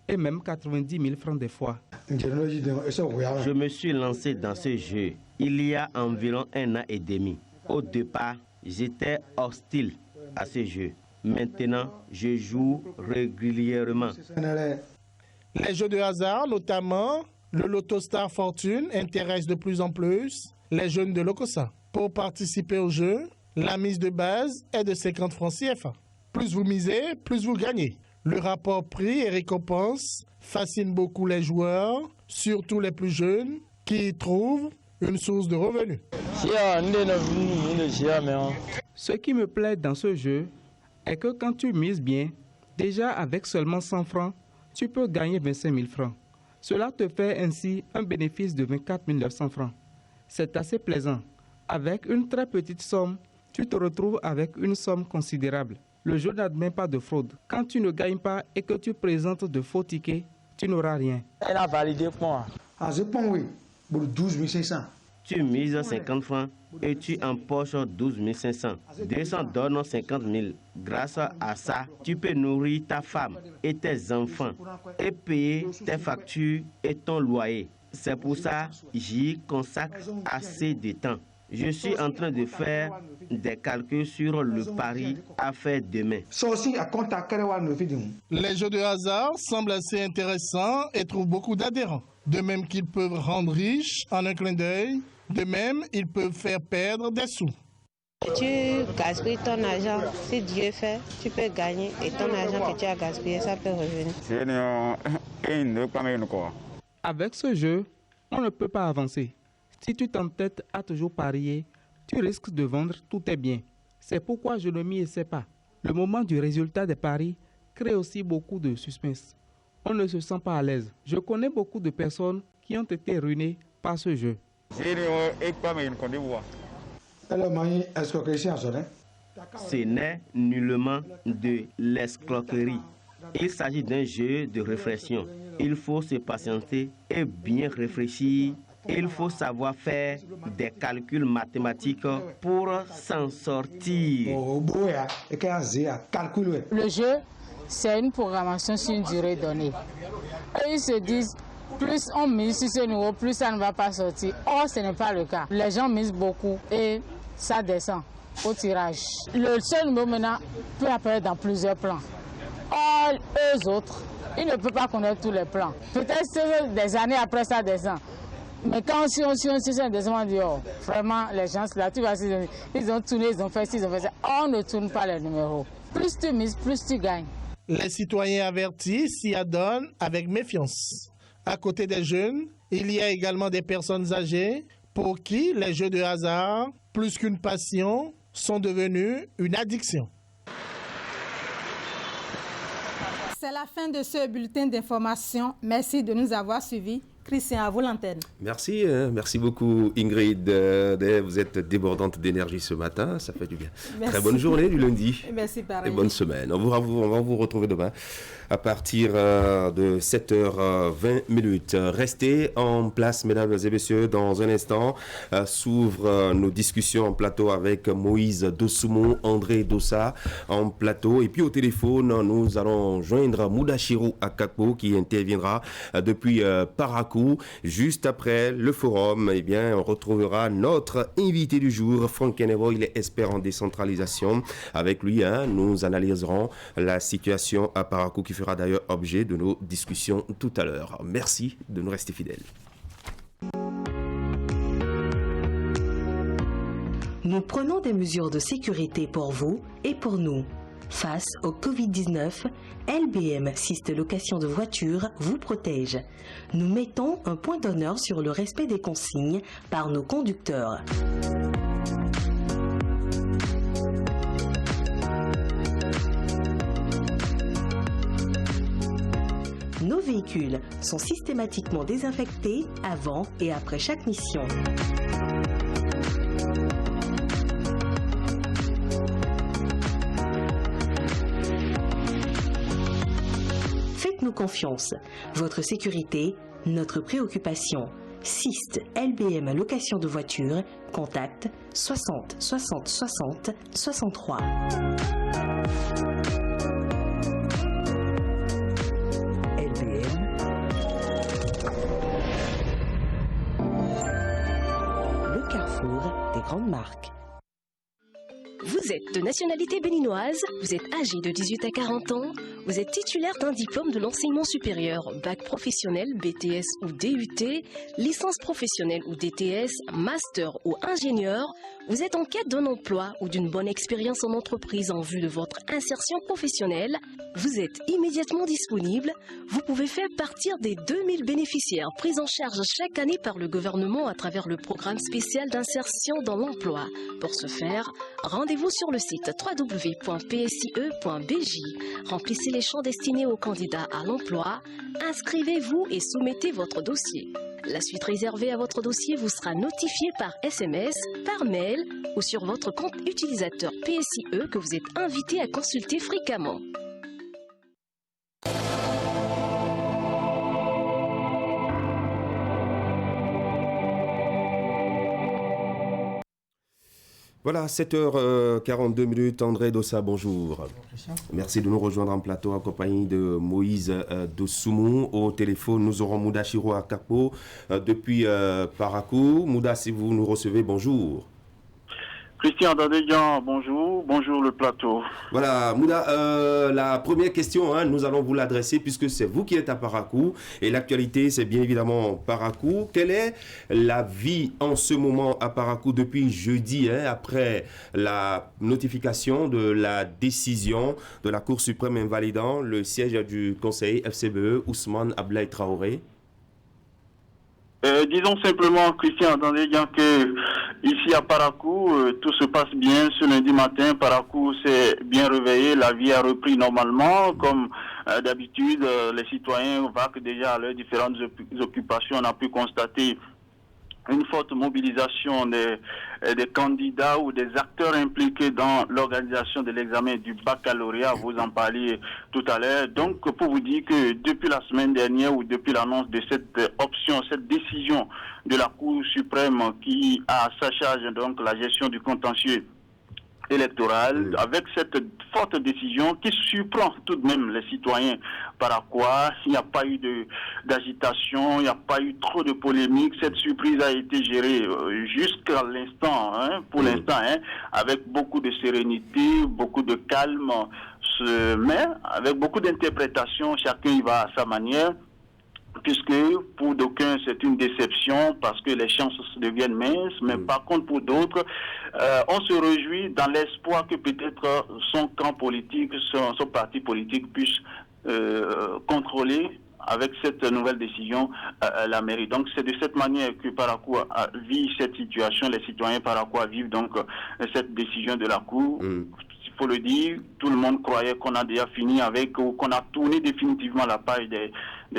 et même 90 000 francs des fois. Je me suis lancé dans ce jeu il y a environ 1 an et demi. Au départ, j'étais hostile à ce jeu. Maintenant, je joue régulièrement. Les jeux de hasard, notamment le Loto Star Fortune, intéressent de plus en plus les jeunes de Lokossa. Pour participer au jeu, la mise de base est de 50 francs CFA. Plus vous misez, plus vous gagnez. Le rapport prix et récompense fascine beaucoup les joueurs, surtout les plus jeunes, qui y trouvent une source de revenus. Ce qui me plaît dans ce jeu est que quand tu mises bien, déjà avec seulement 100 francs, tu peux gagner 25 000 francs. Cela te fait ainsi un bénéfice de 24 900 francs. C'est assez plaisant. Avec une très petite somme, tu te retrouves avec une somme considérable. Le jeu n'admet pas de fraude. Quand tu ne gagnes pas et que tu présentes de faux tickets, tu n'auras rien. Elle a validé pour moi. Je pense oui, pour 12 500. Tu mises 50 francs et tu empoches 12 500. 200 donnent 50 000. Grâce à ça, tu peux nourrir ta femme et tes enfants et payer tes factures et ton loyer. C'est pour ça que j'y consacre assez de temps. Je suis en train de faire des calculs sur le pari à faire demain. Les jeux de hasard semblent assez intéressants et trouvent beaucoup d'adhérents. De même qu'ils peuvent rendre riches en un clin d'œil, de même ils peuvent faire perdre des sous. Tu gaspilles ton argent, si Dieu fait, tu peux gagner et ton argent que tu as gaspillé, ça peut revenir. Avec ce jeu, on ne peut pas avancer. Si tu t'entêtes à toujours parier, tu risques de vendre tous tes biens. C'est pourquoi je ne m'y essaie pas. Le moment du résultat des paris crée aussi beaucoup de suspense. On ne se sent pas à l'aise. Je connais beaucoup de personnes qui ont été ruinées par ce jeu. Ce n'est nullement de l'escroquerie. Il s'agit d'un jeu de réflexion. Il faut se patienter et bien réfléchir. Il faut savoir faire des calculs mathématiques pour s'en sortir. Le jeu, c'est une programmation sur une durée donnée. Et ils se disent, plus on mise sur ce niveau, plus ça ne va pas sortir. Or, ce n'est pas le cas. Les gens misent beaucoup et ça descend au tirage. Le seul niveau maintenant peut apparaître dans plusieurs plans. Or, eux autres, ils ne peuvent pas connaître tous les plans. Peut-être des années après ça descend. Mais quand si on descend, on dit, oh, vraiment, les gens, là, tu vois, ils ont tourné, ils ont fait ci, ils ont fait ça. On ne tourne pas les numéros. Plus tu mises, plus tu gagnes. Les citoyens avertis s'y adonnent avec méfiance. À côté des jeunes, il y a également des personnes âgées pour qui les jeux de hasard, plus qu'une passion, sont devenus une addiction. C'est la fin de ce bulletin d'information. Merci de nous avoir suivis. Christian, à vous l'antenne. Merci, merci beaucoup Ingrid. Vous êtes débordante d'énergie ce matin, ça fait du bien. Merci. Très bonne journée du lundi. Merci, pareil. Et bonne semaine. On va vous retrouver demain à partir de 7h20. Restez en place, mesdames et messieurs. Dans un instant, s'ouvrent nos discussions en plateau avec Moïse Dossoumo, André Dossa en plateau. Et puis au téléphone, nous allons joindre Moudachiro Akakpo qui interviendra depuis Parakou. Juste après le forum, eh bien, on retrouvera notre invité du jour, Franck Kenevo, il est expert en décentralisation. Avec lui, nous analyserons la situation à Parakou qui fera d'ailleurs objet de nos discussions tout à l'heure. Merci de nous rester fidèles. Nous prenons des mesures de sécurité pour vous et pour nous. Face au Covid-19, LBM Système Location de Voitures vous protège. Nous mettons un point d'honneur sur le respect des consignes par nos conducteurs. Nos véhicules sont systématiquement désinfectés avant et après chaque mission. Faites-nous confiance. Votre sécurité, notre préoccupation. SIST LBM Location de voitures, contact 60 60 60 63. Des grandes marques. Vous êtes de nationalité béninoise, vous êtes âgé de 18 à 40 ans, vous êtes titulaire d'un diplôme de l'enseignement supérieur, bac professionnel, BTS ou DUT, licence professionnelle ou DTS, master ou ingénieur, vous êtes en quête d'un emploi ou d'une bonne expérience en entreprise en vue de votre insertion professionnelle, vous êtes immédiatement disponible, vous pouvez faire partir des 2000 bénéficiaires pris en charge chaque année par le gouvernement à travers le programme spécial d'insertion dans l'emploi. Pour ce faire, rendez-vous sur le site www.psie.bj. Remplissez les champs destinés aux candidats à l'emploi, inscrivez-vous et soumettez votre dossier. La suite réservée à votre dossier vous sera notifiée par SMS, par mail ou sur votre compte utilisateur PSIE que vous êtes invité à consulter fréquemment. Voilà, 7h42, André Dossa, bonjour. Merci de nous rejoindre en plateau en compagnie de Moïse Dosoumou. Au téléphone, nous aurons Mouda Chiro Akapo depuis Parakou. Mouda, si vous nous recevez, bonjour. Christian Dadédian, bonjour. Bonjour le plateau. Voilà, Mouda, la première question, nous allons vous l'adresser puisque c'est vous qui êtes à Parakou et l'actualité, c'est bien évidemment Parakou. Quelle est la vie en ce moment à Parakou depuis jeudi, après la notification de la décision de la Cour suprême invalidant le siège du conseiller FCBE Ousmane Ablaye Traoré? Disons simplement, Christian, que ici à Parakou, tout se passe bien. Ce lundi matin, Parakou s'est bien réveillé, la vie a repris normalement. Comme d'habitude, les citoyens vaquent déjà à leurs différentes occupations. On a pu constater une forte mobilisation des candidats ou des acteurs impliqués dans l'organisation de l'examen du baccalauréat. Vous en parliez tout à l'heure. Donc, pour vous dire que depuis la semaine dernière ou depuis l'annonce de cette option, cette décision de la Cour suprême qui a à sa charge donc la gestion du contentieux électoral, avec cette forte décision qui surprend tout de même les citoyens paraquois, il n'y a pas eu d'agitation, il n'y a pas eu trop de polémiques. Cette surprise a été gérée jusqu'à l'instant, pour l'instant, avec beaucoup de sérénité, beaucoup de calme, mais avec beaucoup d'interprétation, chacun y va à sa manière. Puisque pour d'aucuns c'est une déception parce que les chances deviennent minces, mais par contre pour d'autres, on se réjouit dans l'espoir que peut-être son camp politique, son parti politique puisse contrôler avec cette nouvelle décision la mairie. Donc c'est de cette manière que Parakou vit cette situation, les citoyens paraquois vivent donc cette décision de la Cour. Il faut le dire, tout le monde croyait qu'on a déjà fini avec, ou qu'on a tourné définitivement la page des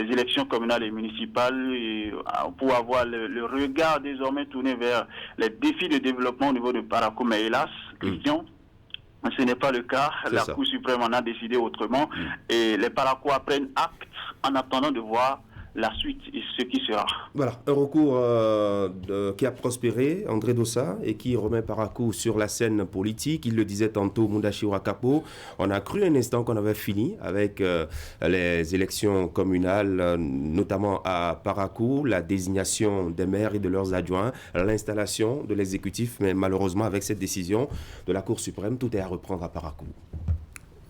élections communales et municipales pour avoir le regard désormais tourné vers les défis de développement au niveau de Parakou. Mais hélas, Christian, ce n'est pas le cas. La Cour suprême en a décidé autrement et les Paraquois prennent acte en attendant de voir la suite et ce qui sera. Voilà, un recours qui a prospéré, André Dossa, et qui remet Parakou sur la scène politique. Il le disait tantôt, Mouda Chiro Akapo. On a cru un instant qu'on avait fini avec les élections communales, notamment à Parakou, la désignation des maires et de leurs adjoints, l'installation de l'exécutif, mais malheureusement, avec cette décision de la Cour suprême, tout est à reprendre à Parakou.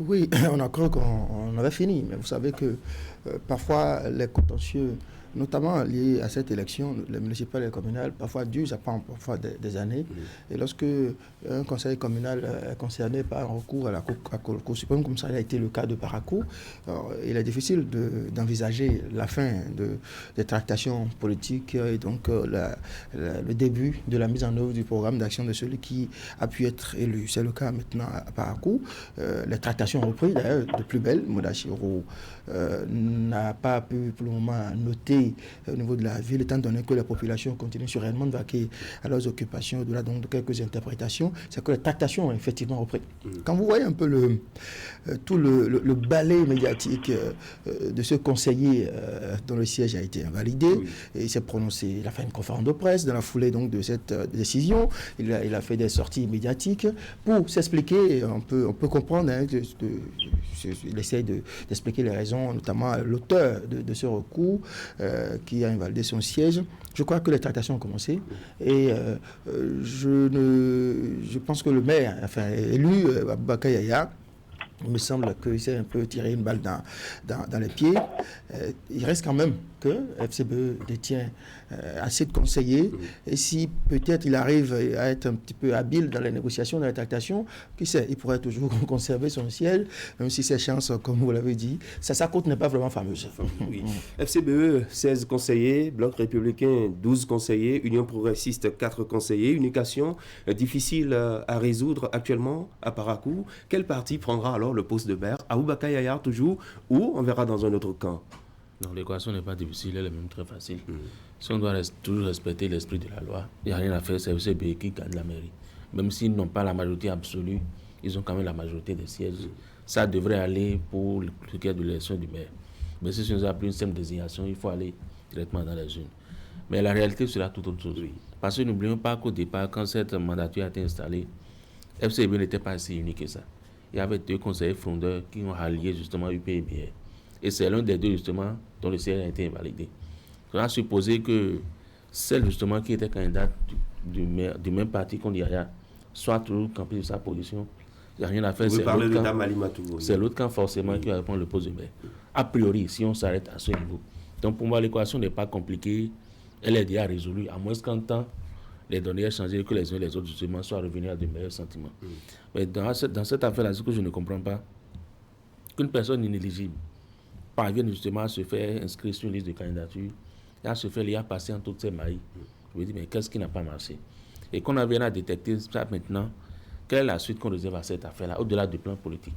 Oui, on a cru qu'on avait fini, mais vous savez que parfois les contentieux notamment liées à cette élection, les municipales et communales, parfois dures, ça prend parfois des années. Et lorsque un conseil communal est concerné par un recours à la Cour suprême, comme ça a été le cas de Parakou, il est difficile d'envisager la fin des tractations politiques et donc le début de la mise en œuvre du programme d'action de celui qui a pu être élu. C'est le cas maintenant à Parakou. Les tractations ont repris, d'ailleurs, de plus belle. Modachiro n'a pas pu pour le moment noter au niveau de la ville, étant donné que la population continue sereinement de vaquer à leurs occupations, au-delà donc de quelques interprétations, c'est que les tractations ont effectivement repris. Quand vous voyez un peu tout le balai médiatique de ce conseiller dont le siège a été invalidé, et il s'est prononcé, il a fait une conférence de presse dans la foulée donc de cette décision, il a fait des sorties médiatiques pour s'expliquer, on peut comprendre, hein, il essaie d'expliquer les raisons, notamment l'auteur de ce recours qui a invalidé son siège. Je crois que les tractations ont commencé et je pense que le maire, enfin élu, Aboubakar Yaya, il me semble qu'il s'est un peu tiré une balle dans les pieds. Il reste quand même que FCBE détient assez de conseillers. Et si peut-être il arrive à être un petit peu habile dans les négociations, dans les tractations, qui sait, il pourrait toujours conserver son siège, même si ses chances, comme vous l'avez dit, sa cote n'est pas vraiment fameuse. Oui. FCBE, 16 conseillers, Bloc républicain, 12 conseillers, Union progressiste, 4 conseillers, une équation difficile à résoudre actuellement à Parakou. Quel parti prendra alors le poste de maire? Aboubakar Yaya toujours, ou on verra dans un autre camp? Non, l'équation n'est pas difficile, elle est même très facile. Si on doit toujours respecter l'esprit de la loi, il n'y a rien à faire, c'est FCBE qui gagne la mairie. Même s'ils n'ont pas la majorité absolue, ils ont quand même la majorité des sièges. Ça devrait aller pour ce qui est de l'élection du maire. Mais si on n'a plus une simple désignation, il faut aller directement dans les urnes. Mais la réalité sera tout autre chose. Parce que n'oublions pas qu'au départ, quand cette mandature a été installée, FCBE n'était pas si unique que ça. Il y avait 2 conseillers fondeurs qui ont rallié justement UP et BR. Et c'est l'un des 2 justement dont le siège a été invalidé. On a supposé que celle justement qui était candidate du même parti qu'on dit soit toujours campé de sa position. Il n'y a rien à faire. Vous parlez de Dame Alimatou. C'est l'autre camp forcément qui va répondre le poste de maire. A priori, si on s'arrête à ce niveau. Donc pour moi, l'équation n'est pas compliquée. Elle est déjà résolue. À moins qu'en temps, les données aient changé, que les uns et les autres justement soient revenus à de meilleurs sentiments. Mais dans cette affaire-là, ce que je ne comprends pas, qu'une personne inéligible parvienne justement à se faire inscrire sur une liste de candidature et à se faire lier à passer en toutes ses mailles. Je me dis, mais qu'est-ce qui n'a pas marché? Et qu'on avait à détecter ça maintenant, quelle est la suite qu'on réserve à cette affaire-là, au-delà du plan politique?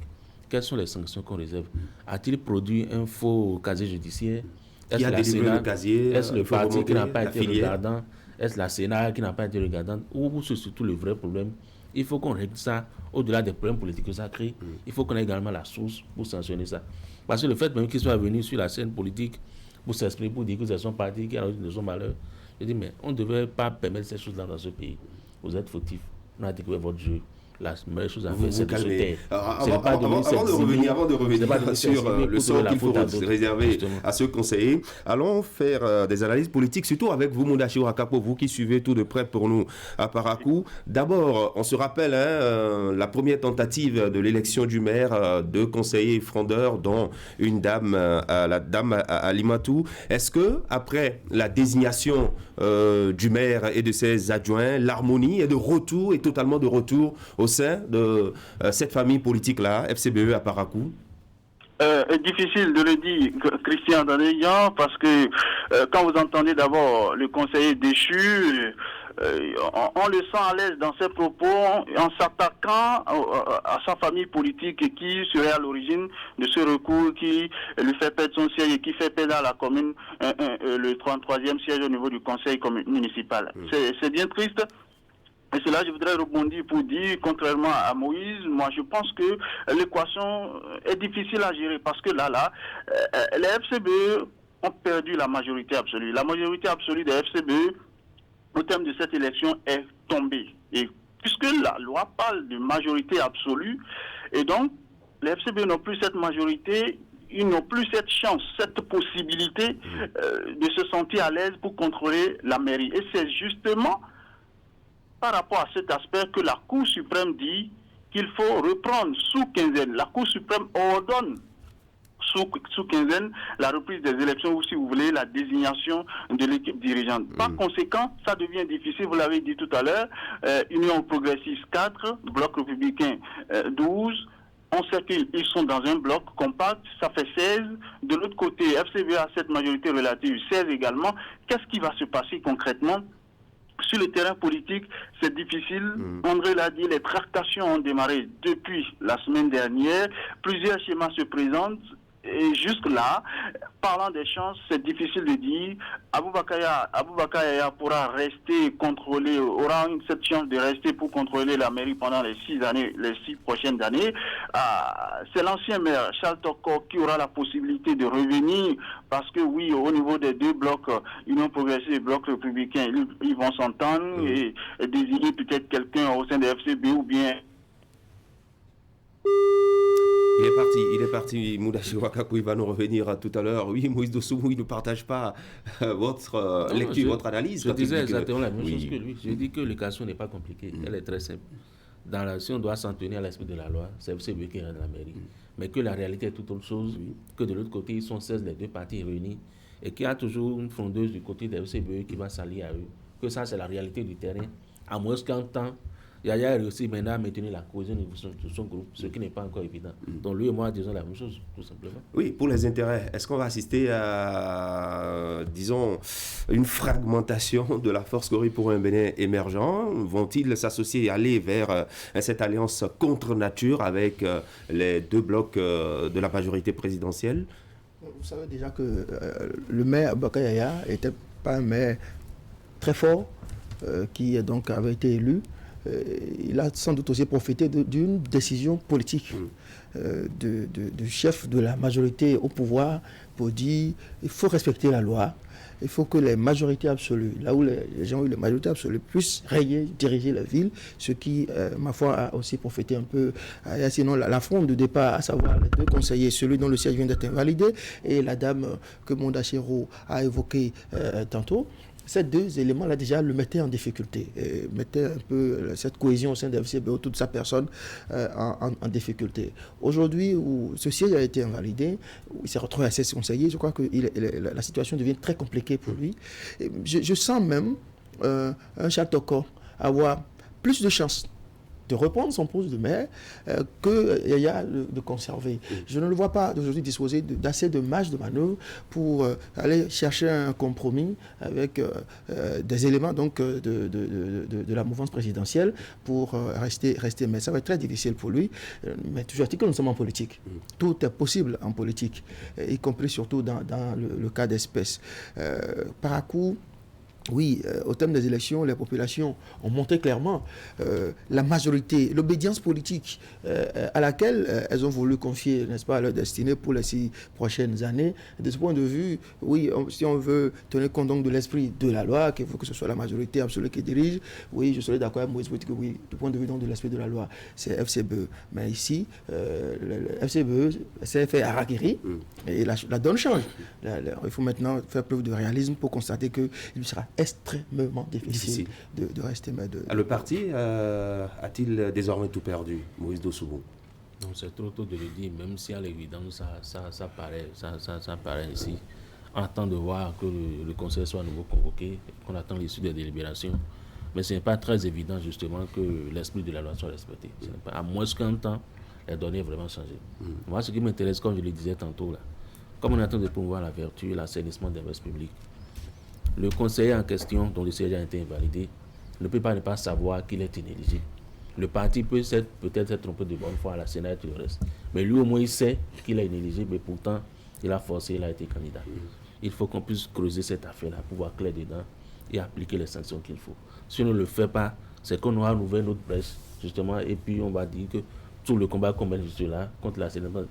Quelles sont les sanctions qu'on réserve? A-t-il produit un faux casier judiciaire? Est-ce le parti qui n'a pas été regardant? Est-ce la Sénat qui n'a pas été regardante? Ou c'est surtout le vrai problème? Il faut qu'on règle ça au-delà des problèmes politiques que ça crée. Il faut qu'on ait également la source pour sanctionner ça. Parce que le fait même qu'ils soient venus sur la scène politique pour s'exprimer, pour dire que c'est son parti qui a de son malheur, je dis, mais on ne devait pas permettre ces choses-là dans ce pays. Vous êtes fautifs. On a découvert votre jeu. La meilleure chose à faire, c'est de se taire. Avant de revenir sur le sort qu'il faut réserver à ce conseiller, allons faire des analyses politiques, surtout avec vous, Moudachi Ouakapo, vous qui suivez tout de près pour nous à Parakou. D'abord, on se rappelle la première tentative de l'élection du maire, 2 conseillers frondeurs, dont une dame, la dame Alimatou. Est-ce que après la désignation du maire et de ses adjoints, l'harmonie est de retour, est totalement de retour au sein de cette famille politique-là, FCBE à Parakou? Difficile de le dire, Christian Dandeyan, parce que quand vous entendez d'abord le conseiller déchu, on le sent à l'aise dans ses propos en s'attaquant à sa famille politique qui serait à l'origine de ce recours qui lui fait perdre son siège et qui fait perdre à la commune le 33e siège au niveau du conseil municipal. C'est bien triste. Et c'est là que je voudrais rebondir pour dire, contrairement à Moïse, moi je pense que l'équation est difficile à gérer parce que les FCBE ont perdu la majorité absolue. La majorité absolue des FCBE, au terme de cette élection, est tombée. Et puisque la loi parle de majorité absolue, et donc les FCBE n'ont plus cette majorité, ils n'ont plus cette chance, cette possibilité de se sentir à l'aise pour contrôler la mairie. Et c'est justement par rapport à cet aspect que la Cour suprême dit qu'il faut reprendre sous quinzaine. La Cour suprême ordonne sous quinzaine la reprise des élections ou, si vous voulez, la désignation de l'équipe dirigeante. Par conséquent, ça devient difficile, vous l'avez dit tout à l'heure, Union progressiste 4, Bloc républicain 12, on sait qu'ils sont dans un bloc compact, ça fait 16. De l'autre côté, FCB a cette majorité relative, 16 également. Qu'est-ce qui va se passer concrètement? Sur le terrain politique, c'est difficile. André l'a dit, les tractations ont démarré depuis la semaine dernière. Plusieurs schémas se présentent. Et jusque-là, parlant des chances, c'est difficile de dire. Aboubakar Yaya pourra rester contrôlé, aura cette chance de rester pour contrôler la mairie pendant les 6 prochaines années. C'est l'ancien maire, Charles Toko, qui aura la possibilité de revenir parce que oui, au niveau des deux blocs, Union progressiste et Bloc républicain, ils vont s'entendre et désigner peut-être quelqu'un au sein des FCB ou bien... Il est parti, Moudachi Wakakou, il va nous revenir tout à l'heure. Oui, Moïse Dossou, il ne partage pas votre lecture, votre analyse. Je disais exactement la même chose que lui. Je dis que l'équation n'est pas compliquée, elle est très simple. Si on doit s'en tenir à l'esprit de la loi, c'est FCB qui est dans la mairie. Mais que la réalité est tout autre chose, que de l'autre côté, ils sont 16, les deux partis réunis, et qu'il y a toujours une frondeuse du côté des FCB qui va s'allier à eux. Que ça, c'est la réalité du terrain. À moins qu'en temps, Yaya a réussi maintenant à maintenir la cohésion de son groupe, ce qui n'est pas encore évident. Donc lui et moi disons la même chose, tout simplement. Oui, pour les intérêts, est-ce qu'on va assister à, disons, une fragmentation de la force Cori pour un Bénin émergent? Vont-ils s'associer et aller vers cette alliance contre nature avec les deux blocs de la majorité présidentielle? Vous savez déjà que le maire Aboubakar Yaya n'était pas un maire très fort qui donc avait été élu. Il a sans doute aussi profité d'une décision politique du chef de la majorité au pouvoir pour dire il faut respecter la loi, il faut que les majorités absolues, là où les gens ont eu les majorités absolues, puissent rayer, diriger la ville, ce qui, ma foi, a aussi profité un peu. Sinon, la fronde de départ, à savoir les deux conseillers, celui dont le siège vient d'être invalidé et la dame que Mondachero a évoquée tantôt, ces deux éléments-là déjà le mettaient en difficulté, mettaient un peu cette cohésion au sein de FCB, toute sa personne en difficulté. Aujourd'hui, où ce siège a été invalidé, où il s'est retrouvé à 16 conseillers, je crois que la situation devient très compliquée pour lui. Et je sens même un Charles Toko avoir plus de chances de reprendre son poste de maire que Yaya de conserver. Je ne le vois pas aujourd'hui disposer d'assez de marge de manœuvre pour aller chercher un compromis avec des éléments donc, de la mouvance présidentielle pour rester maire. Ça va être très difficile pour lui, mais toujours dit que nous sommes en politique. Tout est possible en politique, y compris surtout dans le cas d'espèces. Parakou, oui, au terme des élections, les populations ont montré clairement la majorité, l'obédience politique à laquelle elles ont voulu confier, n'est-ce pas, leur destinée pour les 6 prochaines années. De ce point de vue, oui, si on veut tenir compte donc de l'esprit de la loi, qu'il faut que ce soit la majorité absolue qui dirige, oui, je serais d'accord avec Moïse que oui, du point de vue donc de l'esprit de la loi, c'est FCBE. Mais ici, le FCBE s'est fait harakiri et la donne change. Il faut maintenant faire preuve de réalisme pour constater qu'il lui sera extrêmement difficile. De rester maire de... Le parti a-t-il désormais tout perdu, Moïse Dossou? Non, c'est trop tôt de le dire, même si à l'évidence ça paraît ici. On attend de voir que le conseil soit à nouveau convoqué, qu'on attend l'issue des délibérations. Mais ce n'est pas très évident justement que l'esprit de la loi soit respecté. À moins qu'un temps, les données aient vraiment changé. Moi, ce qui m'intéresse, comme je le disais tantôt, là, comme on attend de promouvoir la vertu et l'assainissement des mœurs publiques, le conseiller en question, dont le siège a été invalidé, ne peut pas ne pas savoir qu'il est inéligible. Le parti peut peut-être s'être trompé de bonne foi à la Sénat et tout le reste. Mais lui, au moins, il sait qu'il est inéligible, mais pourtant, il a forcé, il a été candidat. Il faut qu'on puisse creuser cette affaire-là pour voir clair dedans et appliquer les sanctions qu'il faut. Si on ne le fait pas, c'est qu'on aura ouvert notre brèche, justement, et puis on va dire que tout le combat qu'on mène jusque-là contre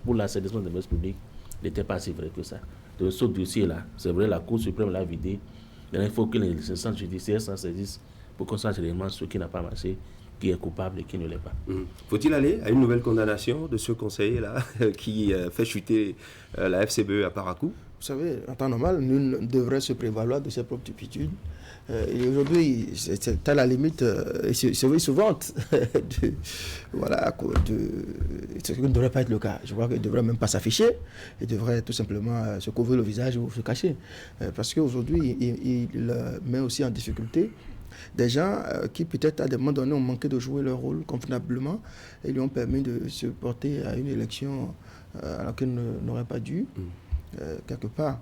pour l'assainissement des mœurs publiques n'était pas si vrai que ça. De ce dossier-là, c'est vrai, la Cour suprême l'a vidé. Il faut que les instances judiciaires s'en saisissent pour qu'on sache réellement ce qui n'a pas marché, qui est coupable et qui ne l'est pas. Faut-il aller à une nouvelle condamnation de ce conseiller-là qui fait chuter la FCBE à Parakou? Vous savez, en temps normal, nul ne devrait se prévaloir de ses propres turpitudes. Et aujourd'hui, c'est à la limite, ils se vantent ce qui ne devrait pas être le cas. Je crois qu'ils ne devraient même pas s'afficher. Ils devraient tout simplement se couvrir le visage ou se cacher. Parce qu'aujourd'hui, il met aussi en difficulté des gens qui peut-être à des moments donnés ont manqué de jouer leur rôle convenablement et lui ont permis de se porter à une élection à laquelle ils n'auraient pas dû, quelque part.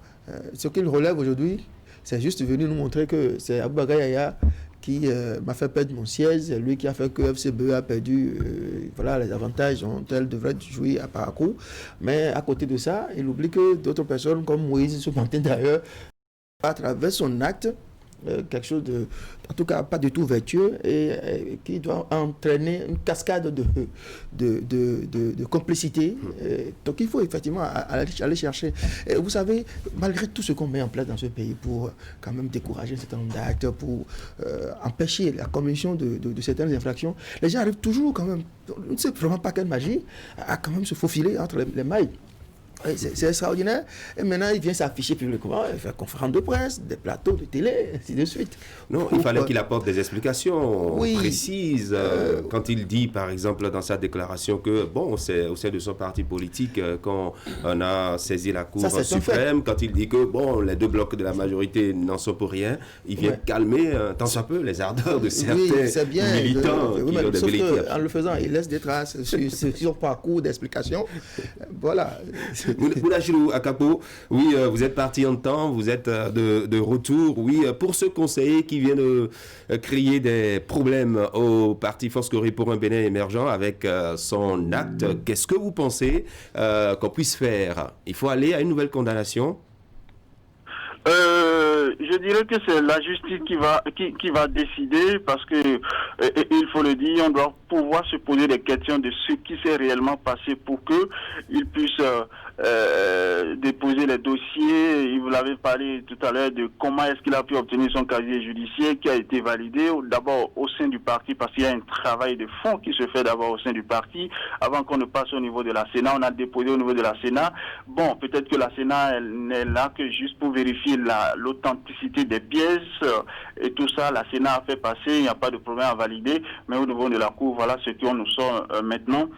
Ce qu'il relève aujourd'hui, c'est juste venu nous montrer que c'est Aboubacar Yaya qui m'a fait perdre mon siège, c'est lui qui a fait que FCBE a perdu les avantages dont elle devrait jouir à Parakou. Mais à côté de ça, il oublie que d'autres personnes comme Moïse Soupantin d'ailleurs, à travers son acte, quelque chose de, en tout cas pas du tout vertueux et qui doit entraîner une cascade de complicité. Donc il faut effectivement aller chercher. Et vous savez, malgré tout ce qu'on met en place dans ce pays pour quand même décourager un certain nombre d'actes, pour empêcher la commission de certaines infractions, les gens arrivent toujours quand même, on ne sait vraiment pas quelle magie, à quand même se faufiler entre les mailles. C'est extraordinaire. Et maintenant, il vient s'afficher publiquement, il fait conférence de presse, des plateaux de télé, ainsi de suite. Non, il fallait qu'il apporte des explications précises. Quand il dit, par exemple, dans sa déclaration que, bon, c'est au sein de son parti politique qu'on a saisi la Cour suprême, quand il dit que, bon, les deux blocs de la majorité n'en sont pour rien, il vient calmer tant soit peu les ardeurs de certains militants qui ont des velléités. En le faisant, il laisse des traces sur son parcours d'explication. Voilà. Boulachilou Akapo, oui, vous êtes parti en temps, vous êtes de retour. Oui, pour ce conseiller qui vient de créer des problèmes au parti Force Corée pour un Bénin émergent avec son acte, qu'est-ce que vous pensez qu'on puisse faire? Il faut aller à une nouvelle condamnation? Je dirais que c'est la justice qui va décider parce que il faut le dire, on doit pouvoir se poser des questions de ce qui s'est réellement passé pour que il puisse déposer les dossiers. Vous l'avez parlé tout à l'heure de comment est-ce qu'il a pu obtenir son casier judiciaire qui a été validé d'abord au sein du parti parce qu'il y a un travail de fond qui se fait d'abord au sein du parti avant qu'on ne passe au niveau de la Sénat. On a déposé au niveau de la Sénat. Bon, peut-être que la Sénat elle n'est là que juste pour vérifier l'authenticité des pièces et tout ça. La Sénat a fait passer, il n'y a pas de problème à valider, mais au niveau de la Cour, voilà ce qu'on nous sort maintenant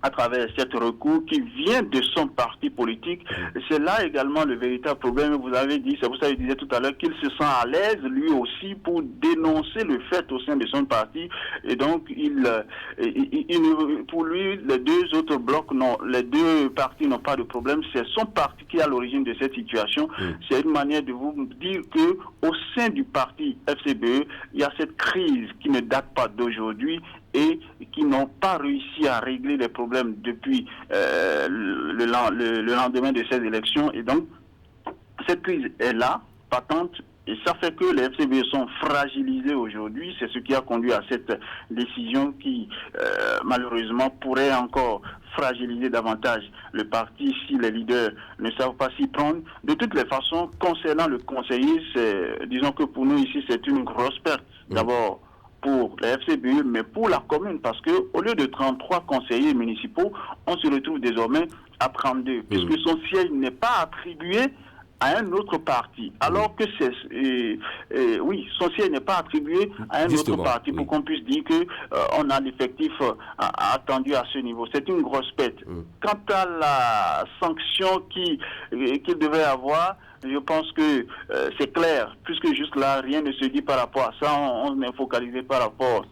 à travers cet recours qui vient de son parti politique. C'est là également le véritable problème. Vous avez dit, c'est pour ça que je disais tout à l'heure qu'il se sent à l'aise lui aussi pour dénoncer le fait au sein de son parti. Et donc, pour lui, les deux autres blocs, non, les deux partis n'ont pas de problème. C'est son parti qui est à l'origine de cette situation. C'est une manière de vous dire que au sein du parti FCBE, il y a cette crise qui ne date pas d'aujourd'hui et qui n'ont pas réussi à régler les problèmes depuis le lendemain de ces élections. Et donc, cette crise est là, patente, et ça fait que les FCBE sont fragilisés aujourd'hui. C'est ce qui a conduit à cette décision qui, malheureusement, pourrait encore fragiliser davantage le parti si les leaders ne savent pas s'y prendre. De toutes les façons, concernant le conseiller, disons que pour nous ici, c'est une grosse perte. D'abord, pour les FCBE, mais pour la commune, parce que au lieu de 33 conseillers municipaux, on se retrouve désormais à 32, puisque son siège n'est pas attribué à un autre parti, alors que son siège n'est pas attribué à un autre parti pour qu'on puisse dire que on a l'effectif attendu à ce niveau. C'est une grosse perte. Quant à la sanction qu'il devait avoir, je pense que c'est clair, puisque juste là, rien ne se dit par rapport à ça, on est focalisé par rapport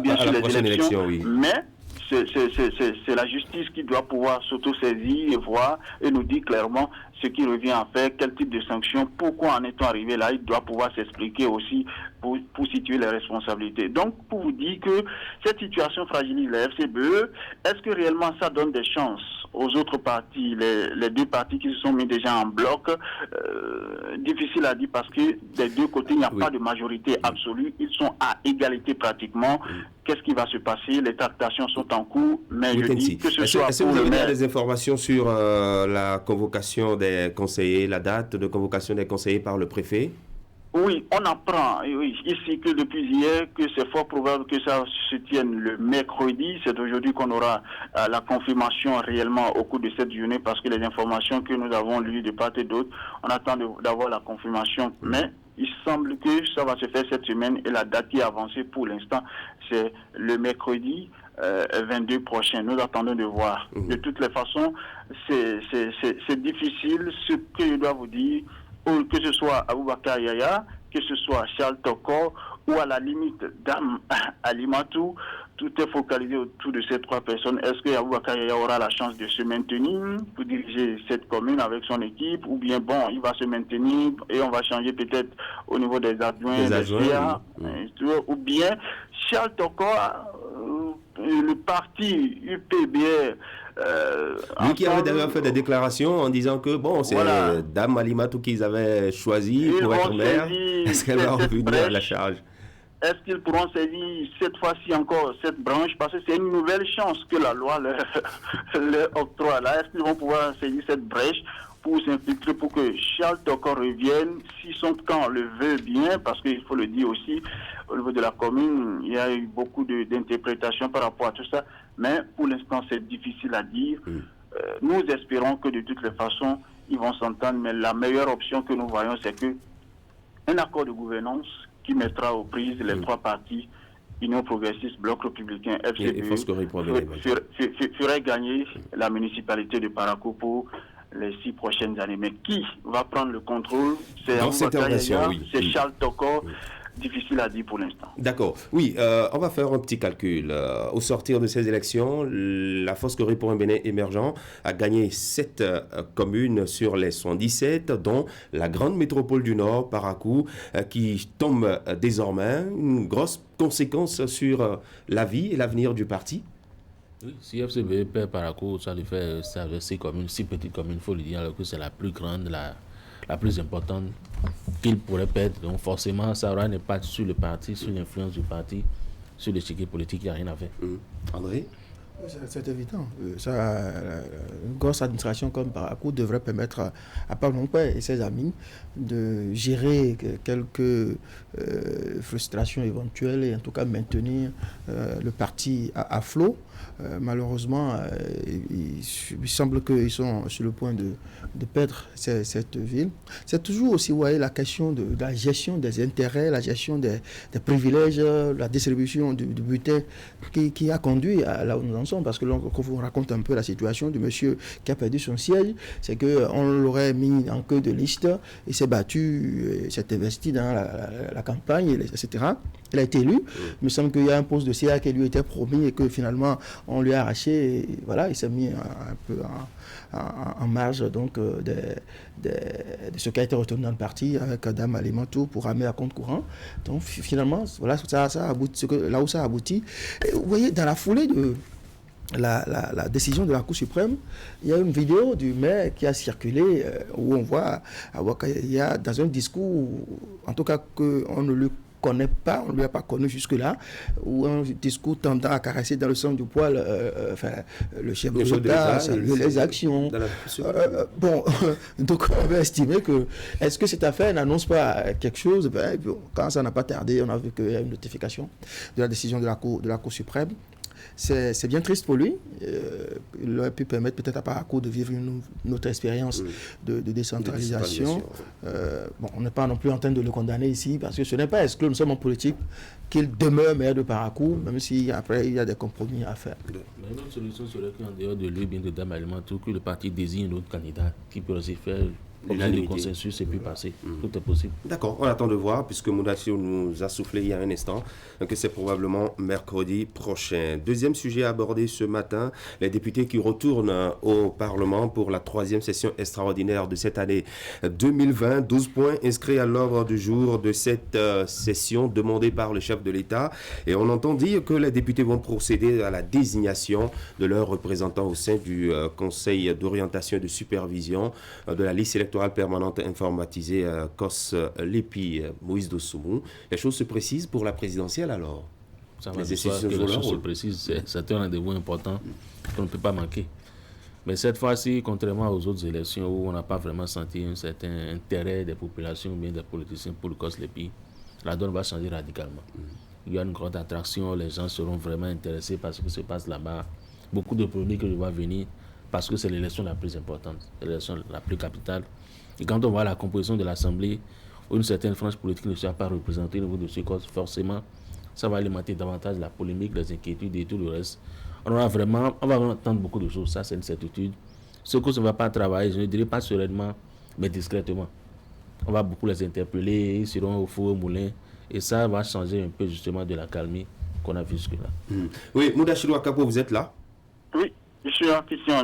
bien sûr les élections, mais c'est la justice qui doit pouvoir s'auto-saisir et voir et nous dire clairement ce qui revient à faire, quel type de sanctions, pourquoi en est-on arrivé là, il doit pouvoir s'expliquer aussi pour situer les responsabilités. Donc, pour vous dire que cette situation fragilise la FCBE, est-ce que réellement ça donne des chances aux autres partis, les deux partis qui se sont mis déjà en bloc? Difficile à dire parce que des deux côtés, il n'y a pas de majorité absolue, ils sont à égalité pratiquement. Qu'est-ce qui va se passer? Les tractations sont en cours, mais je dis que ce soit est-ce que vous avez des informations sur la convocation des conseillers, la date de convocation des conseillers par le préfet? Oui, on apprend ici que depuis hier que c'est fort probable que ça se tienne le mercredi. C'est aujourd'hui qu'on aura la confirmation réellement au cours de cette journée parce que les informations que nous avons lues de part et d'autre, on attend d'avoir la confirmation. Mais Il semble que ça va se faire cette semaine et la date qui est avancée pour l'instant, c'est le mercredi 22 prochain. Nous attendons de voir. De toutes les façons, c'est difficile. Ce que je dois vous dire, que ce soit Aboubakar Yaya, que ce soit Charles Tokor ou à la limite Dame Alimatou, tout est focalisé autour de ces trois personnes. Est-ce que Aboubakar Yaya aura la chance de se maintenir pour diriger cette commune avec son équipe, ou bien bon, il va se maintenir et on va changer peut-être au niveau des adjoints, ou bien Charles Tokor, le parti UPBR. Lui qui avait d'ailleurs fait des déclarations en disant que bon, c'est Dame Alimatou qu'ils avaient choisi pour être maire. Est-ce qu'elle va revenir à la charge? Est-ce qu'ils pourront saisir cette fois-ci encore cette branche? Parce que c'est une nouvelle chance que la loi leur octroie là. Est-ce qu'ils vont pouvoir saisir cette brèche pour s'infiltrer pour que Charles Tokor revienne, si son camp le veut bien? Parce qu'il faut le dire aussi, au niveau de la commune, il y a eu beaucoup d'interprétations par rapport à tout ça. Mais pour l'instant, c'est difficile à dire. Nous espérons que de toutes les façons, ils vont s'entendre. Mais la meilleure option que nous voyons, c'est que un accord de gouvernance qui mettra aux prises les trois partis, Union progressiste, Bloc républicain, FCPE, ferait gagner la municipalité de Parakou pour les 6 prochaines années. Mais qui va prendre le contrôle? C'est c'est Charles Tokor. Difficile à dire pour l'instant. D'accord. Oui, on va faire un petit calcul. Au sortir de ces élections, la Fosquerie pour un Bénin émergent a gagné 7 communes sur les 117, dont la grande métropole du Nord, Parakou, qui tombe désormais. Une grosse conséquence sur la vie et l'avenir du parti. Oui, si FCB perd Parakou, ça lui fait 6 communes, 6 petites communes, il faut le dire, alors que c'est la plus grande, la plus importante qu'il pourrait perdre. Donc forcément, ça aura un impact sur le parti, sur l'influence du parti, sur l'échiquier politique, il n'y a rien à faire. André? C'est évident. Une grosse administration comme Parakou devrait permettre à Paul Montpé et ses amis de gérer quelques frustrations éventuelles et en tout cas maintenir le parti à flot. Malheureusement, il semble qu'ils sont sur le point de perdre cette ville. C'est toujours aussi, vous voyez, la question de la gestion des intérêts, la gestion des privilèges, la distribution du butin qui a conduit à là où nous en sommes. Parce que quand on raconte un peu la situation du monsieur qui a perdu son siège, c'est qu'on l'aurait mis en queue de liste, il s'est battu, il s'est investi dans la campagne, etc. Il a été élu. Il me semble qu'il y a un poste de CA qui lui était promis et que finalement on lui a arraché. Et voilà, il s'est mis un peu en marge donc, de ce qui a été retenu dans le parti avec Dame Alimatou pour ramener à compte courant. Donc finalement, voilà, ça aboutit, là où ça aboutit. Et vous voyez, dans la foulée de la décision de la Cour suprême, il y a une vidéo du maire qui a circulé où on voit qu'il y a dans un discours, en tout cas qu'on ne lui connaît pas, on ne lui a pas connu jusque-là, ou un discours tendant à caresser dans le sens du poil le chef de l'État, saluer les actions. Bon, donc on va estimer que, est-ce que cette affaire n'annonce pas quelque chose? Quand ça n'a pas tardé, on a vu qu'il y a une notification de la décision de la Cour suprême. C'est bien triste pour lui. Il aurait pu permettre peut-être à Parakou de vivre une autre expérience de décentralisation. Bon, on n'est pas non plus en train de le condamner ici, parce que ce n'est pas exclu, nous sommes en politique, qu'il demeure maire de Parakou, même si après il y a des compromis à faire. Mais une autre solution serait qu'en dehors de lui, bien de Dame Alimatou, que le parti désigne un autre candidat qui peut aussi faire le consensus et puis passer. Tout est possible. D'accord, on attend de voir, puisque Moudassio nous a soufflé il y a un instant que c'est probablement mercredi prochain. Deuxième sujet abordé ce matin, les députés qui retournent au Parlement pour la 3e session extraordinaire de cette année 2020. 12 points inscrits à l'ordre du jour de cette session demandée par le chef de l'État. Et on entend dire que les députés vont procéder à la désignation de leurs représentants au sein du Conseil d'orientation et de supervision de la liste électorale permanente informatisée COS-LEPI, Moïse Dossoumoun. Les choses se précisent pour la présidentielle alors? Ça va, les choses se précisent. C'est un rendez-vous important qu'on ne peut pas manquer. Mais cette fois-ci, contrairement aux autres élections où on n'a pas vraiment senti un certain intérêt des populations ou bien des politiciens pour le COS-LEPI, la donne va changer radicalement. Il y a une grande attraction, les gens seront vraiment intéressés par ce qui se passe là-bas. Beaucoup de polémiques vont venir parce que c'est l'élection la plus importante, l'élection la plus capitale. Et quand on voit la composition de l'Assemblée, ou une certaine frange politique ne soit pas représentée au niveau de ce cause, forcément, ça va alimenter davantage la polémique, les inquiétudes et tout le reste. On va vraiment entendre beaucoup de choses, ça c'est une certitude. Ce qu'on ne va pas travailler, je ne dirais pas sereinement, mais discrètement. On va beaucoup les interpeller, ils seront au four, au moulin, et ça va changer un peu justement de la calmie qu'on a vu jusque-là. Oui, Moudachirou Akapo, vous êtes là? Oui, je suis là, Christian.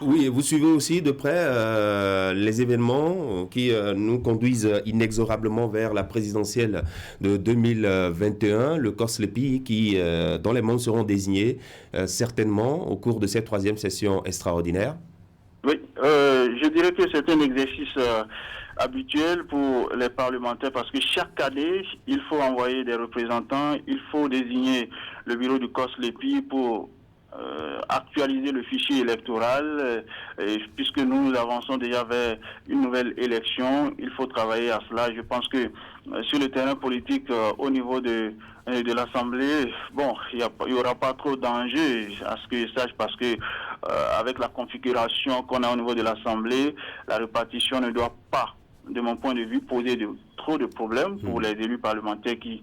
Oui, et vous suivez aussi de près les événements qui nous conduisent inexorablement vers la présidentielle de 2021, le COSLEPI, dont les membres seront désignés certainement au cours de cette 3e session extraordinaire. Oui, je dirais que c'est un exercice habituel pour les parlementaires parce que chaque année, il faut envoyer des représentants, il faut désigner le bureau du COSLEPI pour actualiser le fichier électoral, puisque nous avançons déjà vers une nouvelle élection, il faut travailler à cela. Je pense que sur le terrain politique, au niveau de l'Assemblée, bon, il n'y aura pas trop d'enjeux à ce que je sache, parce que avec la configuration qu'on a au niveau de l'Assemblée, la répartition ne doit pas, de mon point de vue, poser trop de problèmes pour les élus parlementaires qui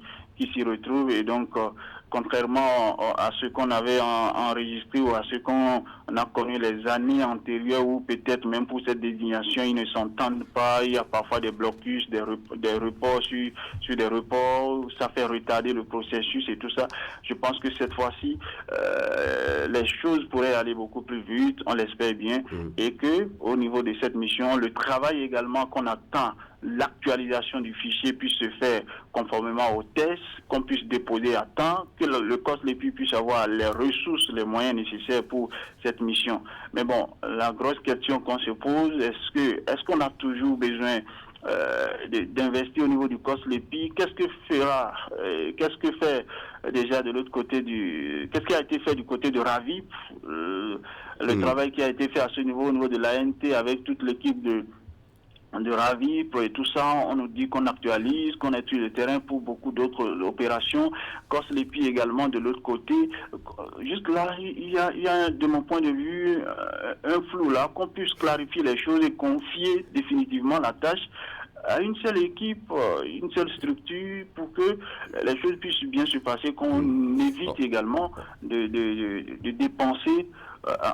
s'y retrouvent. Et donc, contrairement à ce qu'on avait enregistré ou à ce qu'on a connu les années antérieures, où peut-être même pour cette désignation, ils ne s'entendent pas, il y a parfois des blocus, des reports sur des reports, ça fait retarder le processus et tout ça. Je pense que cette fois-ci, les choses pourraient aller beaucoup plus vite, on l'espère bien, et que au niveau de cette mission, le travail également qu'on attend, l'actualisation du fichier puisse se faire conformément aux tests, qu'on puisse déposer à temps, que le COSLEPI puisse avoir les ressources, les moyens nécessaires pour cette mission. Mais bon, la grosse question qu'on se pose, est-ce qu'on a toujours besoin d'investir au niveau du COSLEPI? Qu'est-ce que fait déjà de l'autre côté qu'est-ce qui a été fait du côté de RAVIP, le travail qui a été fait à ce niveau, au niveau de l'ANT, avec toute l'équipe de RAVIP et tout ça, on nous dit qu'on actualise, qu'on est sur le terrain pour beaucoup d'autres opérations. COSLEPI également de l'autre côté. Jusque là, il y a de mon point de vue un flou là, qu'on puisse clarifier les choses et confier définitivement la tâche à une seule équipe, une seule structure, pour que les choses puissent bien se passer, qu'on évite également de dépenser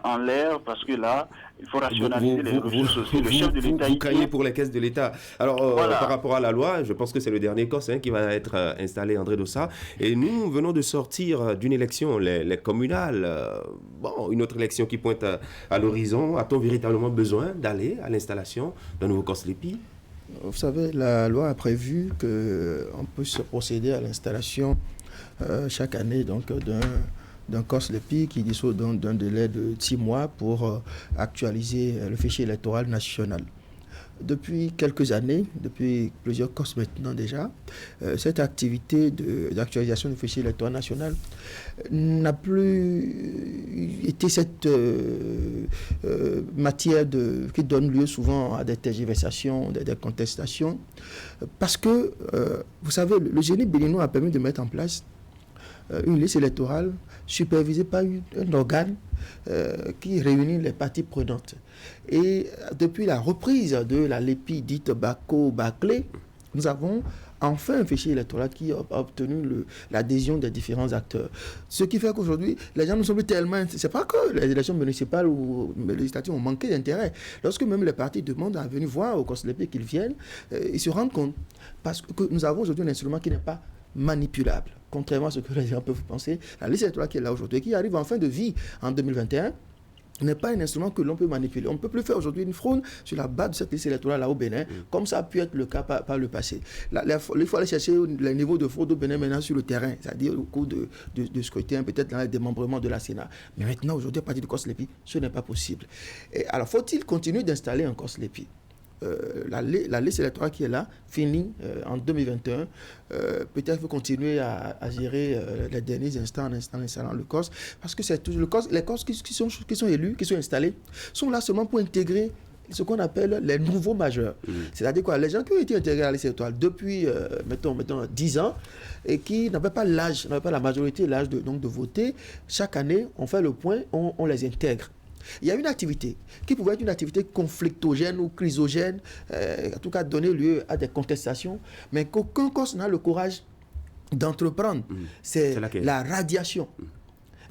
en l'air, parce que là, il faut rationaliser les ressources aussi. Le chef de l'État... Vous craignez pour les caisses de l'État. Alors, par rapport à la loi, je pense que c'est le dernier COS qui va être installé, André Dossa. Et nous venons de sortir d'une élection, les communales. Une autre élection qui pointe à l'horizon. A-t-on véritablement besoin d'aller à l'installation d'un nouveau COSLEPI? Vous savez, la loi a prévu qu'on puisse procéder à l'installation chaque année d'un COSLEPI qui dispose d'un délai de 6 mois pour actualiser le fichier électoral national. Depuis quelques années, depuis plusieurs COS maintenant déjà, cette activité d'actualisation du fichier électoral national n'a plus été cette matière qui donne lieu souvent à des tergiversations, des contestations, parce que, vous savez, le génie béninois a permis de mettre en place une liste électorale supervisée par un organe qui réunit les parties prenantes. Et depuis la reprise de la LEPI dite Bako-Baclé, nous avons enfin un fichier électoral qui a obtenu l'adhésion des différents acteurs. Ce qui fait qu'aujourd'hui, les gens ne sont plus tellement... C'est pas que les élections municipales ou législatives ont manqué d'intérêt. Lorsque même les partis demandent à venir voir au COSLEPI qu'ils viennent, ils se rendent compte. Parce que nous avons aujourd'hui un instrument qui n'est pas manipulable. Contrairement à ce que les gens peuvent penser, la liste électorale qui est là aujourd'hui, qui arrive en fin de vie en 2021, n'est pas un instrument que l'on peut manipuler. On ne peut plus faire aujourd'hui une fraude sur la base de cette liste électorale-là au Bénin, comme ça a pu être le cas par le passé. Il faut aller chercher les niveaux de fraude au Bénin maintenant sur le terrain, c'est-à-dire au cours de scrutin, peut-être dans les démembrements de la Sénat. Mais maintenant, aujourd'hui, à partir du COSLEPI, ce n'est pas possible. Et alors, faut-il continuer d'installer un COSLEPI? La liste électorale qui est là finit en 2021. Peut-être qu'il faut continuer à gérer les derniers instants en installant le COS, parce que c'est toujours le COS. Les COS qui sont élus, qui sont installés, sont là seulement pour intégrer ce qu'on appelle les nouveaux majeurs. C'est-à-dire quoi? Les gens qui ont été intégrés à la liste électorale depuis, mettons 10 ans, et qui n'avaient pas l'âge, n'avaient pas la majorité, l'âge de voter, chaque année, on fait le point, on les intègre. Il y a une activité qui pouvait être une activité conflictogène ou chrysogène, en tout cas donner lieu à des contestations, mais qu'aucun corse n'a le courage d'entreprendre. C'est la radiation.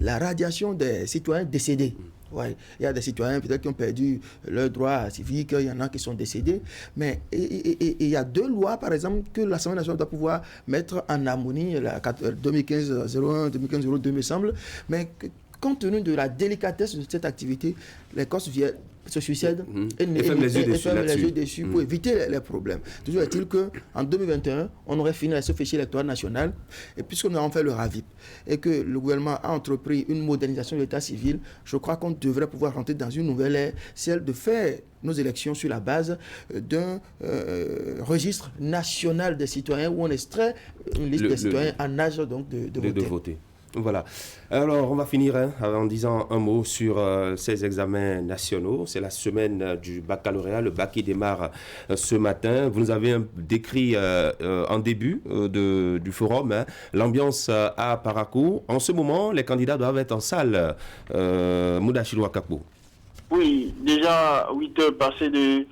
La radiation des citoyens décédés. Ouais. Il y a des citoyens peut-être qui ont perdu leurs droits civiques, il y en a qui sont décédés, mais il y a 2 lois, par exemple, que l'Assemblée nationale doit pouvoir mettre en harmonie, la 2015-01, 2015-02, me semble, mais compte tenu de la délicatesse de cette activité, les Corses se suicident et ferment les yeux dessus pour éviter les problèmes. Toujours est-il qu'en 2021, on aurait fini ce fichier électoral national, et puisque nous avons fait le RAVIP, et que le gouvernement a entrepris une modernisation de l'état civil, je crois qu'on devrait pouvoir rentrer dans une nouvelle ère, celle de faire nos élections sur la base d'un registre national des citoyens où on extrait une liste des citoyens en âge donc de voter. Voilà. Alors, on va finir en disant un mot sur ces examens nationaux. C'est la semaine du baccalauréat, le bac qui démarre ce matin. Vous nous avez décrit en début du forum l'ambiance à Parakou. En ce moment, les candidats doivent être en salle. Moudachi Wakapo. Oui, déjà 8 heures passées de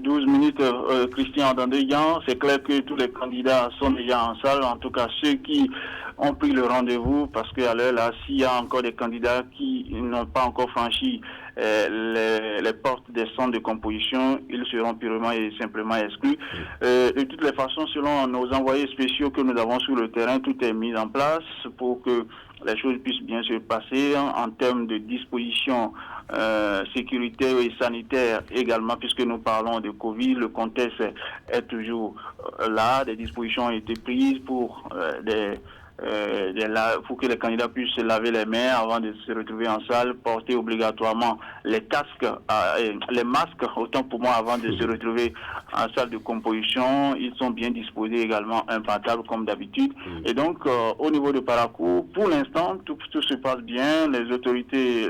12 minutes, Christian Dandeyan. C'est clair que tous les candidats sont déjà en salle, en tout cas ceux qui ont pris le rendez-vous, parce qu'à l'heure là, s'il y a encore des candidats qui n'ont pas encore franchi les portes des centres de composition, ils seront purement et simplement exclus. De toutes les façons, selon nos envoyés spéciaux que nous avons sur le terrain, tout est mis en place pour que les choses puissent bien se passer en termes de dispositions sécuritaires et sanitaires également, puisque nous parlons de Covid. Le contexte est toujours là, des dispositions ont été prises pour que les candidats puissent se laver les mains avant de se retrouver en salle, porter obligatoirement les casques, les masques, autant pour moi, avant de se retrouver en salle de composition. Ils sont bien disposés également, impeccables comme d'habitude. Et donc, au niveau de Parakou, pour l'instant, tout se passe bien. Les autorités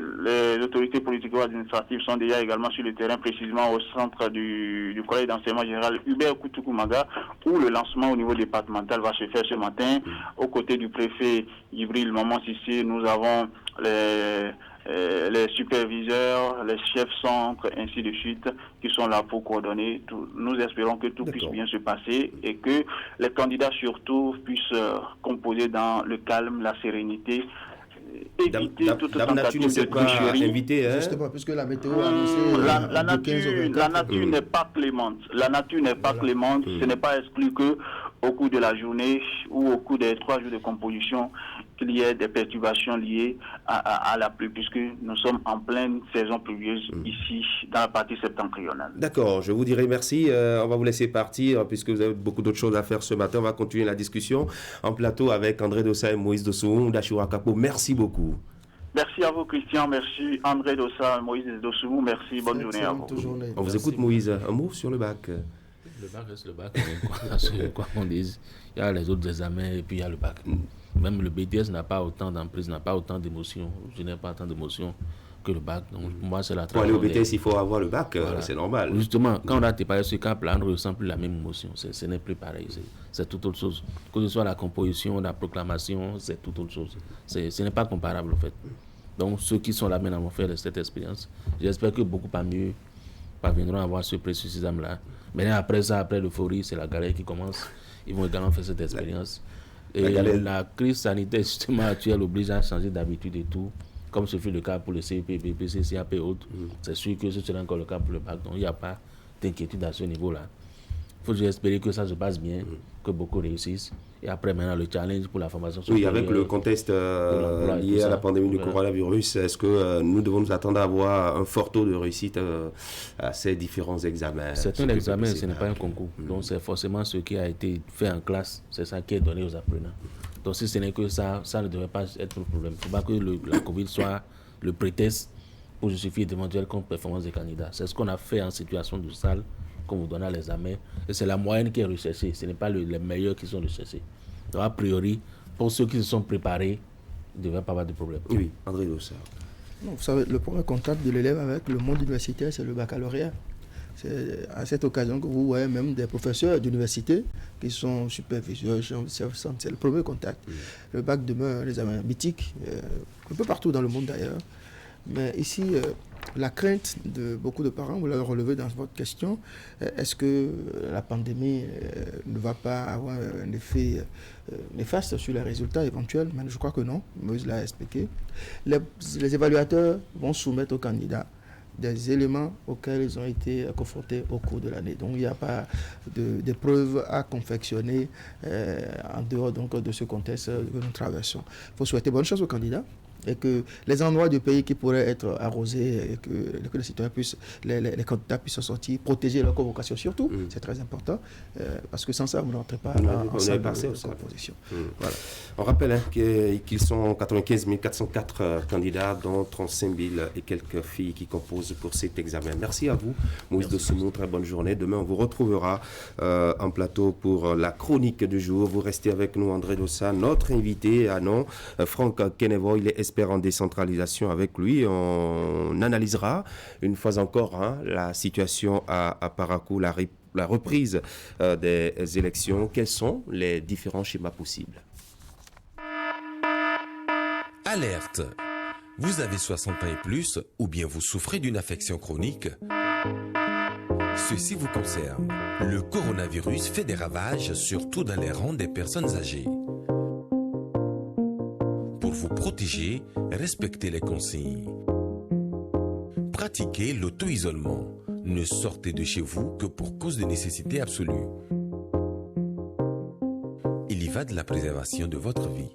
politico-administratives sont déjà également sur le terrain, précisément au centre du collège d'enseignement général Hubert Koutoukou-Maga, où le lancement au niveau départemental va se faire ce matin, aux côtés du préfet Ibril Maman Sissé. Nous avons les superviseurs, les chefs centres, ainsi de suite, qui sont là pour coordonner. Nous espérons que tout puisse bien se passer et que les candidats surtout puissent composer dans le calme, la sérénité, éviter toute tentative de tricherie. Justement, puisque la météo a annoncé la nature n'est pas clémente. La nature n'est pas clémente. Ce n'est pas exclu que au cours de la journée ou au cours des 3 jours de composition, qu'il y ait des perturbations liées à la pluie, puisque nous sommes en pleine saison pluvieuse ici, dans la partie septentrionale. D'accord, je vous dirai merci. On va vous laisser partir, puisque vous avez beaucoup d'autres choses à faire ce matin. On va continuer la discussion en plateau avec André Dossa et Moïse Dossou, Dachira Kapo. Merci beaucoup. Merci à vous, Christian. Merci, André Dossa, Moïse Dossou. Merci, bonne journée à vous. On vous écoute, Moïse. Un mot sur le bac. Le bac reste le bac, quoi qu'on dise. Il y a les autres examens et puis il y a le bac. Même le BTS n'a pas autant d'emprise, n'a pas autant d'émotions. Je n'ai pas autant d'émotions que le bac. Donc pour moi, c'est la pour aller au BTS, il faut avoir le bac, voilà. C'est normal. Justement, quand on a dépassé ce cap-là, on ne ressent plus la même émotion. Ce n'est plus pareil. C'est tout autre chose. Que ce soit la composition, la proclamation, c'est tout autre chose. Ce n'est pas comparable, en fait. Donc ceux qui sont là maintenant vont faire cette expérience. J'espère que beaucoup parmi eux parviendront à avoir ce précieux examen-là. Mais après ça, après l'euphorie, c'est la galère qui commence. Ils vont également faire cette expérience. Et la crise sanitaire justement actuelle oblige à changer d'habitude et tout, comme ce fut le cas pour le CIP, BPC, CAP et autres. C'est sûr que ce sera encore le cas pour le bac. Donc il n'y a pas d'inquiétude à ce niveau-là. Il faut juste espérer que ça se passe bien, que beaucoup réussissent. Et après, maintenant, le challenge pour la formation supérieure. Oui, avec le contexte lié à la pandémie du coronavirus, est-ce que nous devons nous attendre à avoir un fort taux de réussite à ces différents examens? C'est un examen, ce n'est pas un concours. Donc, c'est forcément ce qui a été fait en classe, c'est ça qui est donné aux apprenants. Donc, si ce n'est que ça ne devrait pas être le problème. Il ne faut pas que la Covid soit le prétexte pour justifier d'éventuelles contre-performances des candidats. C'est ce qu'on a fait en situation de salle, qu'on vous donne à l'examen, et c'est la moyenne qui est recherchée, ce n'est pas les meilleurs qui sont recherchés. Donc a priori, pour ceux qui se sont préparés, il ne devrait pas avoir de problème. Oui, André Dossa. Vous savez, le premier contact de l'élève avec le monde universitaire, c'est le baccalauréat. C'est à cette occasion que vous voyez même des professeurs d'université qui sont superviseurs, c'est le premier contact. Le bac demeure un examen mythique, un peu partout dans le monde d'ailleurs. Mais ici, la crainte de beaucoup de parents, vous l'avez relevé dans votre question, est-ce que la pandémie ne va pas avoir un effet néfaste sur les résultats éventuels? Mais je crois que non, Moïse l'a expliqué. Les évaluateurs vont soumettre aux candidats des éléments auxquels ils ont été confrontés au cours de l'année. Donc il n'y a pas de preuves à confectionner en dehors donc, de ce contexte que nous traversons. Il faut souhaiter bonne chance aux candidats et que les endroits du pays qui pourraient être arrosés et que les citoyens puissent, les candidats puissent sortir, protéger leur convocation surtout, c'est très important, parce que sans ça, vous n'entrez pas en salle de composition. Voilà. On rappelle qu'ils sont 95 404 candidats, dont 35 000 et quelques filles qui composent pour cet examen. Merci à vous, Moïse Dossoumou, très bonne journée. Demain, on vous retrouvera en plateau pour la chronique du jour. Vous restez avec nous, André Dossa, notre invité à nom, Franck Kenevo, il est expert en décentralisation. Avec lui, on analysera une fois encore la situation à Parakou, la reprise des élections. Quels sont les différents schémas possibles? Alerte! Vous avez 60 ans et plus, ou bien vous souffrez d'une affection chronique? Ceci vous concerne. Le coronavirus fait des ravages, surtout dans les rangs des personnes âgées. Pour vous protéger, respectez les consignes. Pratiquez l'auto-isolement. Ne sortez de chez vous que pour cause de nécessité absolue. Il y va de la préservation de votre vie.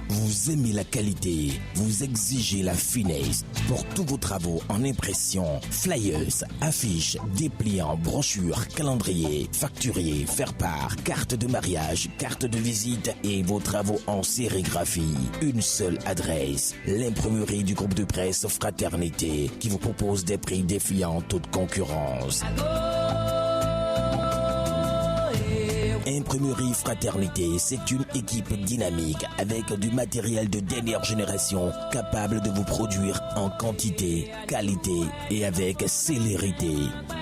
Vous aimez la qualité, vous exigez la finesse. Pour tous vos travaux en impression, flyers, affiches, dépliants, brochures, calendriers, facturiers, faire-part, carte de mariage, carte de visite et vos travaux en sérigraphie. Une seule adresse, l'imprimerie du groupe de presse Fraternité qui vous propose des prix défiant toute concurrence. Imprimerie Fraternité, c'est une équipe dynamique avec du matériel de dernière génération capable de vous produire en quantité, qualité et avec célérité.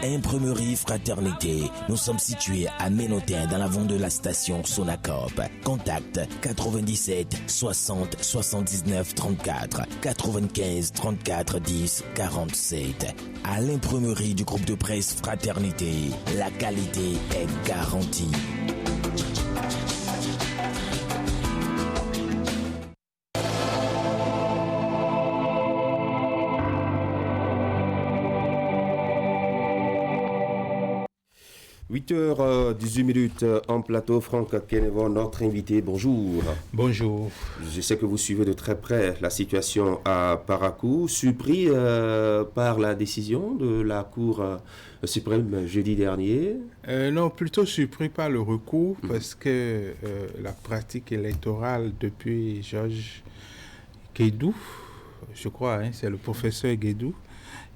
Imprimerie Fraternité, nous sommes situés à Ménotin dans l'avant de la station Sonacop. Contact 97 60 79 34 95 34 10 47. À l'imprimerie du groupe de presse Fraternité, la qualité est garantie. 8h18 en plateau, Franck Kenevo, notre invité. Bonjour. Bonjour. Je sais que vous suivez de très près la situation à Parakou. Surpris par la décision de la Cour suprême jeudi dernier? Non, plutôt surpris par le recours parce que la pratique électorale depuis Georges Guédou, je crois, c'est le professeur Guédou,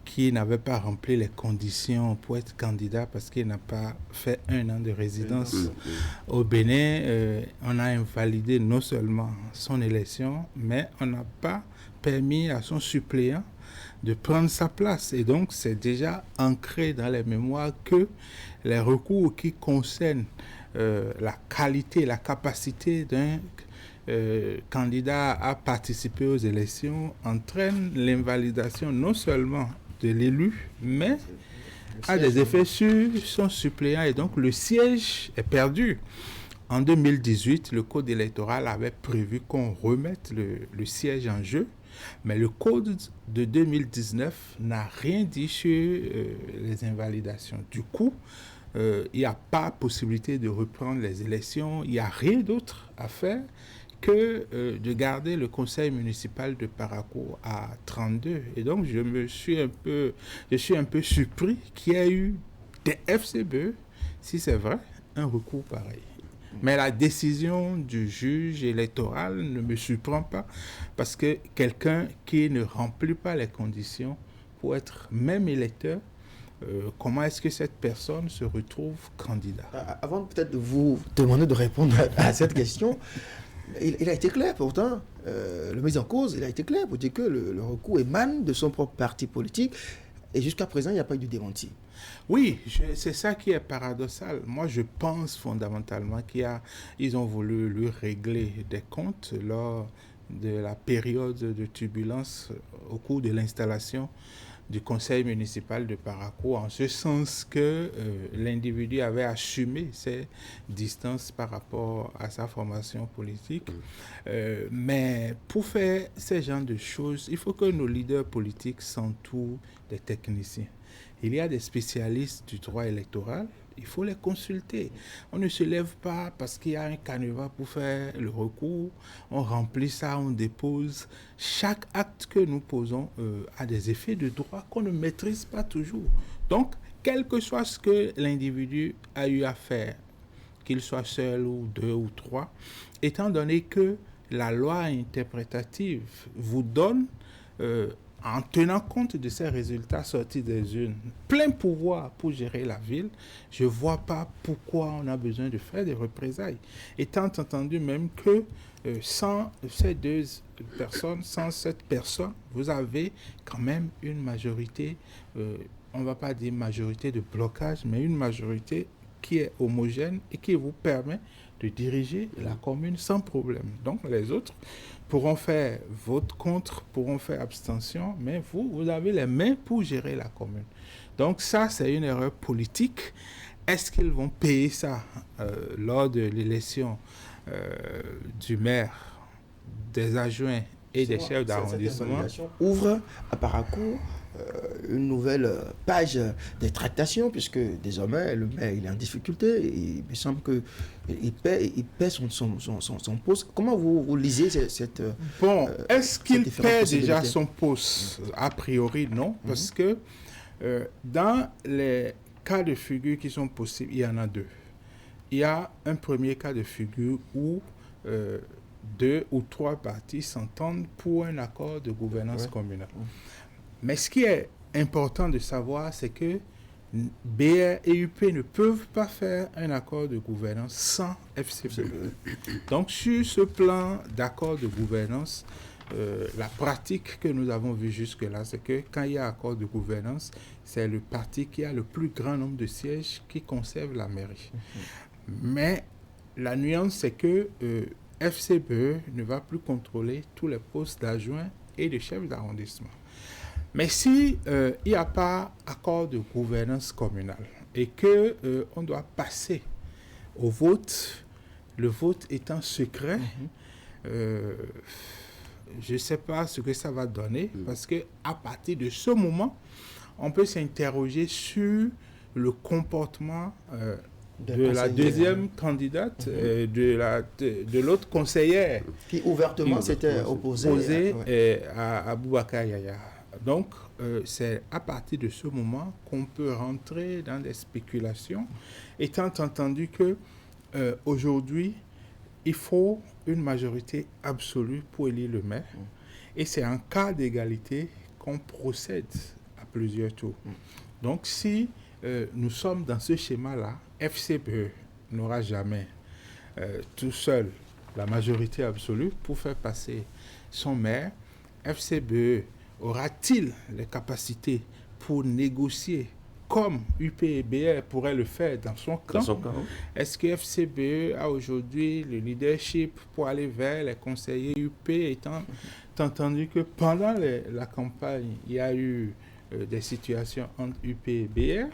qui n'avait pas rempli les conditions pour être candidat parce qu'il n'a pas fait 1 an de résidence au Bénin. On a invalidé non seulement son élection, mais on n'a pas permis à son suppléant de prendre sa place. Et donc, c'est déjà ancré dans les mémoires que les recours qui concernent la qualité, la capacité d'un candidat à participer aux élections entraînent l'invalidation non seulement de l'élu, mais a des effets sur son suppléant et donc le siège est perdu. En 2018, le code électoral avait prévu qu'on remette le siège en jeu, mais le code de 2019 n'a rien dit sur les invalidations. Du coup, il n'y a pas possibilité de reprendre les élections, il n'y a rien d'autre à faire que de garder le conseil municipal de Parakou à 32. Et donc, je suis un peu surpris qu'il y ait eu des FCBE, si c'est vrai, un recours pareil. Mais la décision du juge électoral ne me surprend pas parce que quelqu'un qui ne remplit pas les conditions pour être même électeur, comment est-ce que cette personne se retrouve candidat? Avant peut-être de vous demander de répondre à cette question, il a été clair pourtant, le mis en cause, il a été clair pour dire que le recours émane de son propre parti politique. Et jusqu'à présent, il n'y a pas eu de démenti. Oui, c'est ça qui est paradoxal. Moi, je pense fondamentalement qu'ils ont voulu lui régler des comptes lors de la période de turbulence au cours de l'installation du conseil municipal de Parakou, en ce sens que l'individu avait assumé ses distances par rapport à sa formation politique. Mais pour faire ce genre de choses, il faut que nos leaders politiques s'entourent des techniciens. Il y a des spécialistes du droit électoral, il faut les consulter. On ne se lève pas parce qu'il y a un canevas pour faire le recours, on remplit ça, on dépose. Chaque acte que nous posons a des effets de droit qu'on ne maîtrise pas toujours. Donc, quel que soit ce que l'individu a eu à faire, qu'il soit seul ou deux ou trois, étant donné que la loi interprétative vous donne en tenant compte de ces résultats sortis des urnes, plein pouvoir pour gérer la ville, je ne vois pas pourquoi on a besoin de faire des représailles. Étant entendu même que sans ces deux personnes, sans cette personne, vous avez quand même une majorité, on ne va pas dire majorité de blocage, mais une majorité qui est homogène et qui vous permet de diriger la commune sans problème. Donc les autres pourront faire vote contre, pourront faire abstention, mais vous avez les mains pour gérer la commune. Donc ça, c'est une erreur politique. Est-ce qu'ils vont payer ça lors de l'élection du maire, des adjoints et des chefs d'arrondissement? Ouvre à Parakou une nouvelle page de tractation, puisque désormais le maire il est en difficulté. Il me semble qu'il paie son poste. Comment vous lisez cette... Bon, est-ce qu'il paie déjà son poste? A priori, non, parce que dans les cas de figure qui sont possibles, il y en a deux. Il y a un premier cas de figure où deux ou trois parties s'entendent pour un accord de gouvernance communale. Mais ce qui est important de savoir, c'est que BR et UP ne peuvent pas faire un accord de gouvernance sans FCBE. Donc, sur ce plan d'accord de gouvernance, la pratique que nous avons vue jusque-là, c'est que quand il y a accord de gouvernance, c'est le parti qui a le plus grand nombre de sièges qui conserve la mairie. Mais la nuance, c'est que FCBE ne va plus contrôler tous les postes d'adjoints et de chefs d'arrondissement. Mais si il n'y a pas accord de gouvernance communale et que on doit passer au vote, le vote étant secret, je ne sais pas ce que ça va donner, parce que à partir de ce moment, on peut s'interroger sur le comportement de la deuxième candidate, de l'autre conseillère qui ouvertement s'était opposée à Boubacar Yaya. Donc, c'est à partir de ce moment qu'on peut rentrer dans des spéculations, étant entendu que aujourd'hui, il faut une majorité absolue pour élire le maire. Et c'est en cas d'égalité qu'on procède à plusieurs tours. Donc, si nous sommes dans ce schéma-là, FCBE n'aura jamais tout seul la majorité absolue pour faire passer son maire. FCBE aura-t-il les capacités pour négocier comme UP et BR pourraient le faire dans son camp? Est-ce que FCBE a aujourd'hui le leadership pour aller vers les conseillers UP, étant entendu que pendant la campagne, il y a eu des situations entre UP et BR?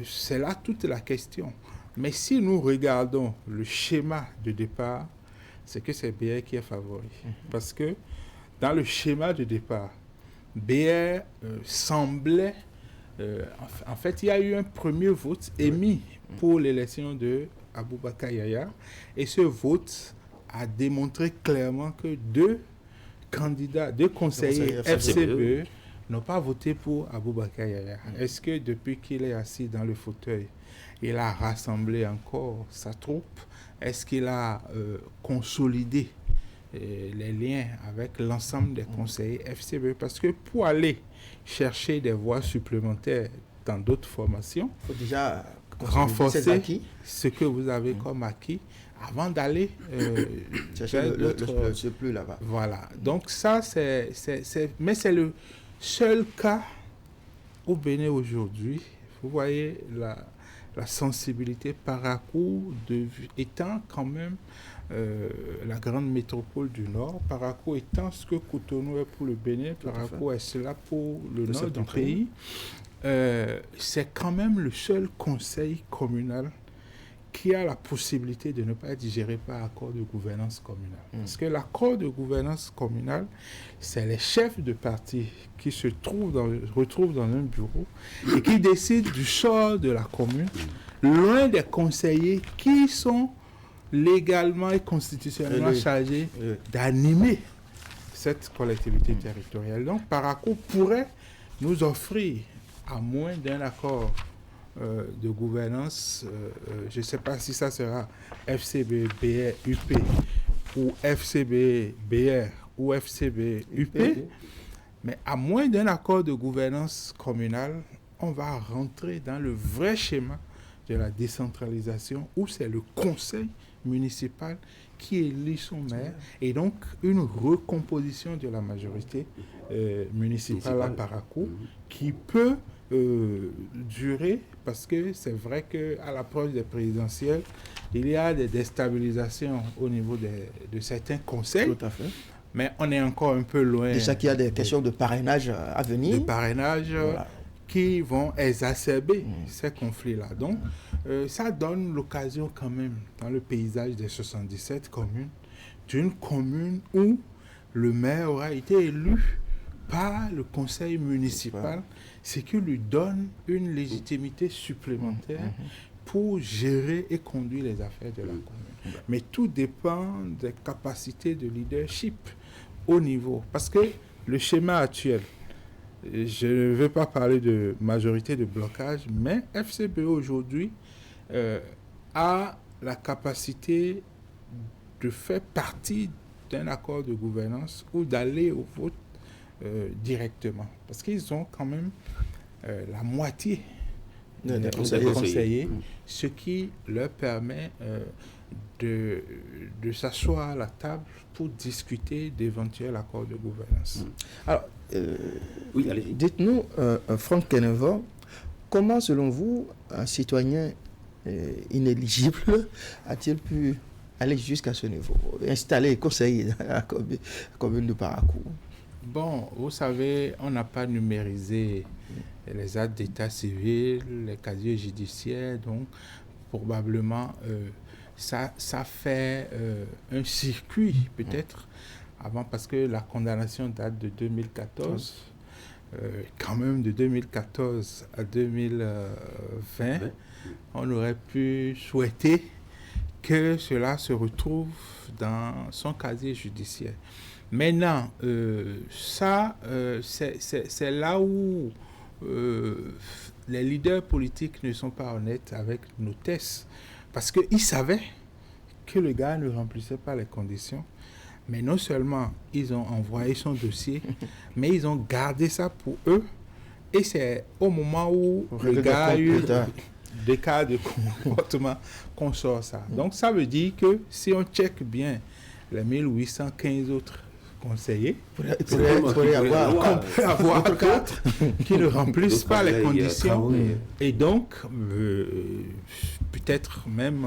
C'est là toute la question. Mais si nous regardons le schéma de départ, c'est que c'est BR qui est favori. Parce que dans le schéma de départ, BR semblait... en fait, il y a eu un premier vote émis pour l'élection de Aboubacar Yaya. Et ce vote a démontré clairement que deux conseillers FCBE n'ont pas voté pour Aboubacar Yaya. Est-ce que depuis qu'il est assis dans le fauteuil, il a rassemblé encore sa troupe? Est-ce qu'il a consolidé les liens avec l'ensemble des conseillers FCBE? Parce que pour aller chercher des voix supplémentaires dans d'autres formations, il faut déjà renforcer ce que vous avez comme acquis avant d'aller chercher le plus là-bas. Voilà. Donc ça, mais c'est le seul cas au Bénin aujourd'hui, vous voyez la sensibilité. Parakou étant quand même la grande métropole du Nord, Parakou étant ce que Cotonou est pour le Bénin, Parakou est cela pour le nord du pays. C'est quand même le seul conseil communal qui a la possibilité de ne pas être géré par accord de gouvernance communale. Parce que l'accord de gouvernance communale, c'est les chefs de parti qui se retrouvent dans un bureau et qui décident du sort de la commune, loin des conseillers qui sont légalement et constitutionnellement chargés d'animer cette collectivité territoriale. Donc, Parakou pourrait nous offrir, à moins d'un accord de gouvernance, je ne sais pas si ça sera FCB, BR, UP ou FCB, BR ou FCB, UP, mais à moins d'un accord de gouvernance communale, on va rentrer dans le vrai schéma de la décentralisation où c'est le conseil municipal qui élit son maire et donc une recomposition de la majorité municipale à Parakou qui peut durer, parce que c'est vrai qu'à l'approche des présidentielles, il y a des déstabilisations au niveau de certains conseils. Tout à fait. Mais on est encore un peu loin. Déjà qu'il y a des questions de parrainage à venir. De parrainage qui vont exacerber ces conflits-là. Donc, ça donne l'occasion quand même, dans le paysage des 77 communes, d'une commune où le maire aura été élu par le conseil municipal, ce qui lui donne une légitimité supplémentaire pour gérer et conduire les affaires de la commune. Mais tout dépend des capacités de leadership au niveau. Parce que le schéma actuel, je ne veux pas parler de majorité de blocage, mais FCB aujourd'hui a la capacité de faire partie d'un accord de gouvernance ou d'aller au vote directement. Parce qu'ils ont quand même la moitié des conseillers, ce qui leur permet de s'asseoir à la table pour discuter d'éventuels accords de gouvernance. Alors, dites-nous, Franck Kenevon, comment, selon vous, un citoyen inéligible a-t-il pu aller jusqu'à ce niveau, installer et conseiller dans la commune de Parakou? Bon, vous savez, on n'a pas numérisé les actes d'état civil, les casiers judiciaires, donc probablement ça fait un circuit peut-être avant, parce que la condamnation date de 2014. Quand même de 2014 à 2020, on aurait pu souhaiter que cela se retrouve dans son casier judiciaire. Maintenant, c'est là où les leaders politiques ne sont pas honnêtes avec nos tests, parce qu'ils savaient que le gars ne remplissait pas les conditions. Mais non seulement ils ont envoyé son dossier, mais ils ont gardé ça pour eux. Et c'est au moment où le gars a eu des cas de comportement qu'on sort ça. Donc ça veut dire que si on check bien les 1815 autres conseillers, il peut y avoir 4 qui ne remplissent pas les conditions. Et donc, peut-être même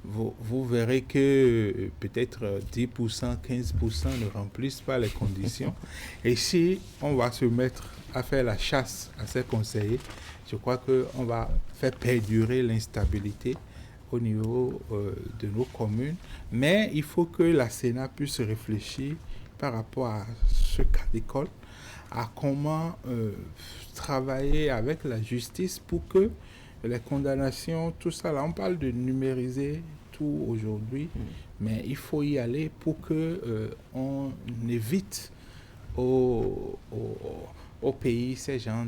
vous verrez que peut-être 10%, 15% ne remplissent pas les conditions. Et si on va se mettre à faire la chasse à ces conseillers, je crois qu'on va faire perdurer l'instabilité au niveau de nos communes. Mais il faut que la Sénat puisse réfléchir par rapport à ce cas d'école, à comment travailler avec la justice pour que les condamnations, tout ça, là, on parle de numériser tout aujourd'hui, mais il faut y aller pour que on évite au pays ces gens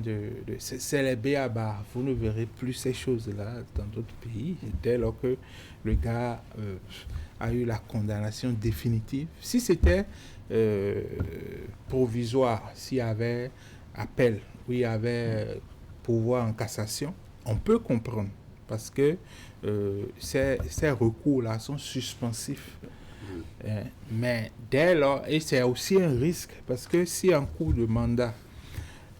c'est les b.a.-ba. Vous ne verrez plus ces choses-là dans d'autres pays dès lors que le gars a eu la condamnation définitive. Si c'était provisoire, s'il y avait appel, ou il y avait pouvoir en cassation, on peut comprendre, parce que ces recours-là sont suspensifs. Mais dès lors, et c'est aussi un risque, parce que si en cours de mandat,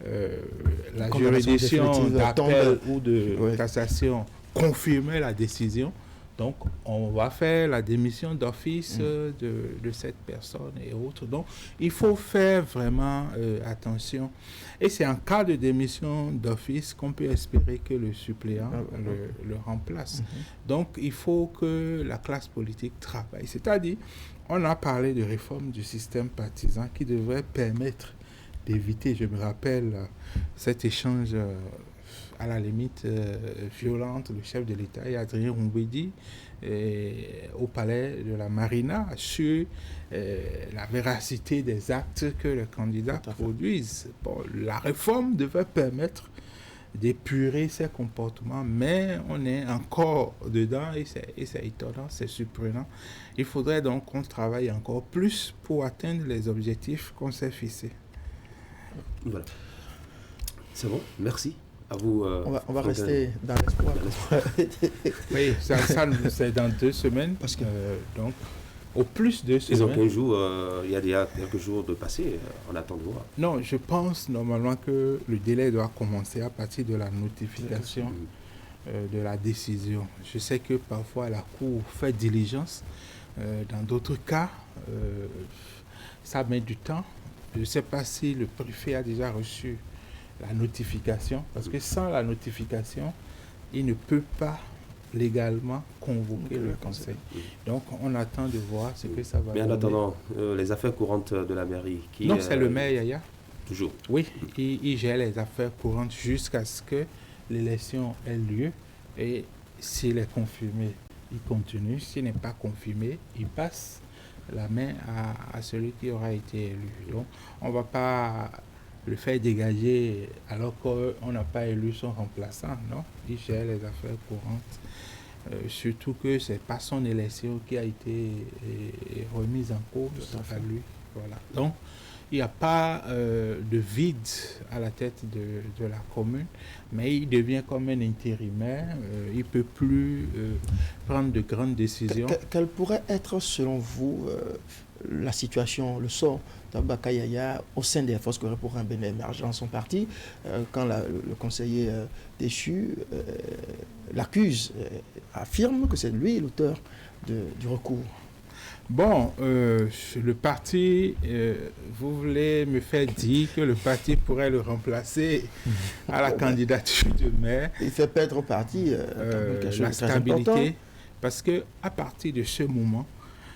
la juridiction d'appel ou de cassation confirmait la décision. Donc, on va faire la démission d'office de cette personne et autres. Donc, il faut faire vraiment attention. Et c'est en cas de démission d'office qu'on peut espérer que le suppléant le remplace. Donc, il faut que la classe politique travaille. C'est-à-dire, on a parlé de réforme du système partisan qui devrait permettre d'éviter, je me rappelle, cet échange à la limite violente, le chef de l'État et Adrien Roumbédi au palais de la Marina sur la véracité des actes que les candidats produisent. Bon, la réforme devait permettre d'épurer ces comportements, mais on est encore dedans et c'est étonnant, c'est surprenant. Il faudrait donc qu'on travaille encore plus pour atteindre les objectifs qu'on s'est fixés. Voilà. C'est bon, merci. À vous, on va rester dans l'espoir. Oui, ça c'est dans 2 semaines. Parce que, donc, au plus 2 semaines. Ils ont 15 jours, il y a déjà quelques jours de passé, on attend de voir. Non, je pense normalement que le délai doit commencer à partir de la notification de la décision. Je sais que parfois la Cour fait diligence. Dans d'autres cas, ça met du temps. Je ne sais pas si le préfet a déjà reçu la notification, parce que sans la notification, il ne peut pas légalement convoquer le conseil. Donc, on attend de voir ce que ça va donner. Mais en attendant, les affaires courantes de la mairie... Non, c'est le maire Yaya. Toujours. Oui, il gère les affaires courantes jusqu'à ce que l'élection ait lieu. Et s'il est confirmé, il continue. S'il n'est pas confirmé, il passe la main à celui qui aura été élu. Donc, on ne va pas le faire dégager alors qu'on n'a pas élu son remplaçant, non? Il gère les affaires courantes. Surtout que ce n'est pas son élection qui a été remise en cause à lui. Voilà. Donc, il n'y a pas de vide à la tête de la commune, mais il devient comme un intérimaire. Il ne peut plus prendre de grandes décisions. Quelle pourrait être, selon vous, la situation, le sort d'Aboubacar Yaya au sein des forces pour un bien émergent son parti, quand le conseiller déchu l'accuse, affirme que c'est lui l'auteur du recours? Bon, le parti, vous voulez me faire dire que le parti pourrait le remplacer à la candidature du maire. Il fait perdre au parti la stabilité, parce que à partir de ce moment,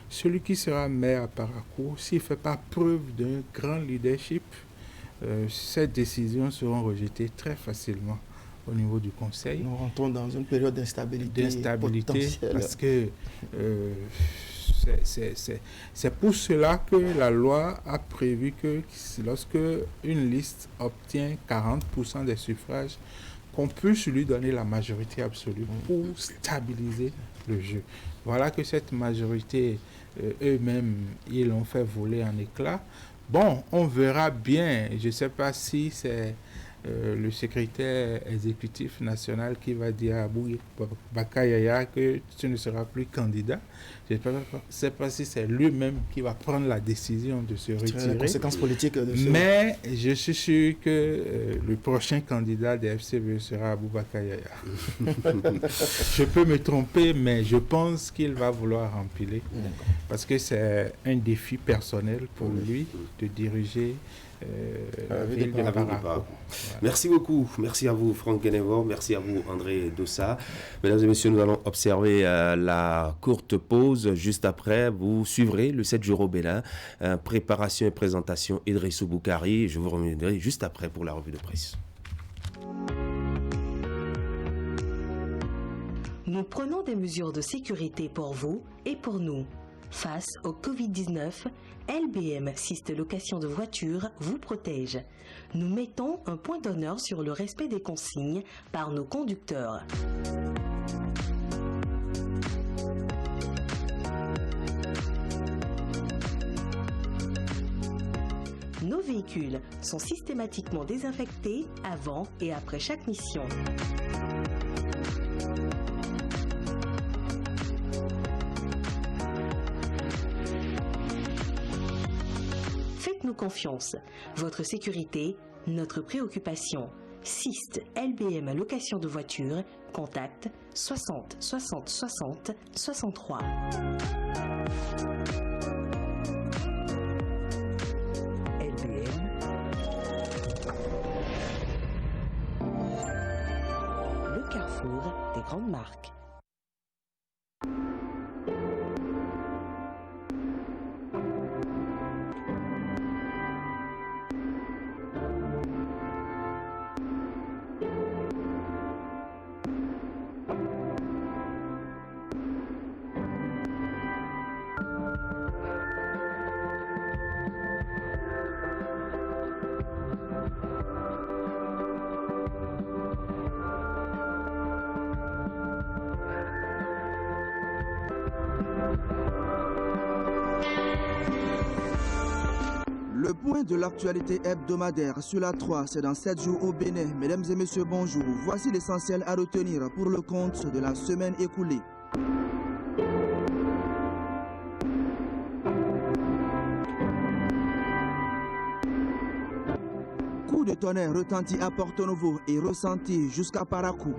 celui qui sera maire à Parakou, s'il ne fait pas preuve d'un grand leadership, ces décisions seront rejetées très facilement au niveau du conseil. Nous rentrons dans une période d'instabilité potentielle. Parce que c'est pour cela que la loi a prévu que lorsque une liste obtient 40% des suffrages, qu'on puisse lui donner la majorité absolue pour stabiliser le jeu. Voilà que cette majorité, eux-mêmes, ils l'ont fait voler en éclats. Bon, on verra bien. Je ne sais pas si c'est le secrétaire exécutif national qui va dire à Aboubacar Yaya que tu ne seras plus candidat. Je ne sais pas si c'est lui-même qui va prendre la décision de se retirer. Les conséquences politiques de ce... Mais je suis sûr que le prochain candidat des FCVE sera Aboubacar Yaya. Je peux me tromper, mais je pense qu'il va vouloir empiler. Parce que c'est un défi personnel pour lui de diriger la ville de Parakou. Voilà. Merci beaucoup. Merci à vous, Franck Guénévor. Merci à vous, André Dossa. Mesdames et messieurs, nous allons observer la courte pause. Juste après, vous suivrez le 7 jours au Bénin. Préparation et présentation, Idrissou Boukari. Je vous reviendrai juste après pour la revue de presse. Nous prenons des mesures de sécurité pour vous et pour nous. Face au Covid-19, LBM Système Location de Voitures vous protège. Nous mettons un point d'honneur sur le respect des consignes par nos conducteurs. Nos véhicules sont systématiquement désinfectés avant et après chaque mission. Faites-nous confiance. Votre sécurité Notre préoccupation, SIST LBM location de voiture, contact 60 60 60 63. LBM, le carrefour des grandes marques. Le point de l'actualité hebdomadaire sur la 3, c'est dans 7 jours au Bénin. Mesdames et messieurs, bonjour. Voici l'essentiel à retenir pour le compte de la semaine écoulée. Coup de tonnerre retentit à Porto Novo et ressenti jusqu'à Parakou.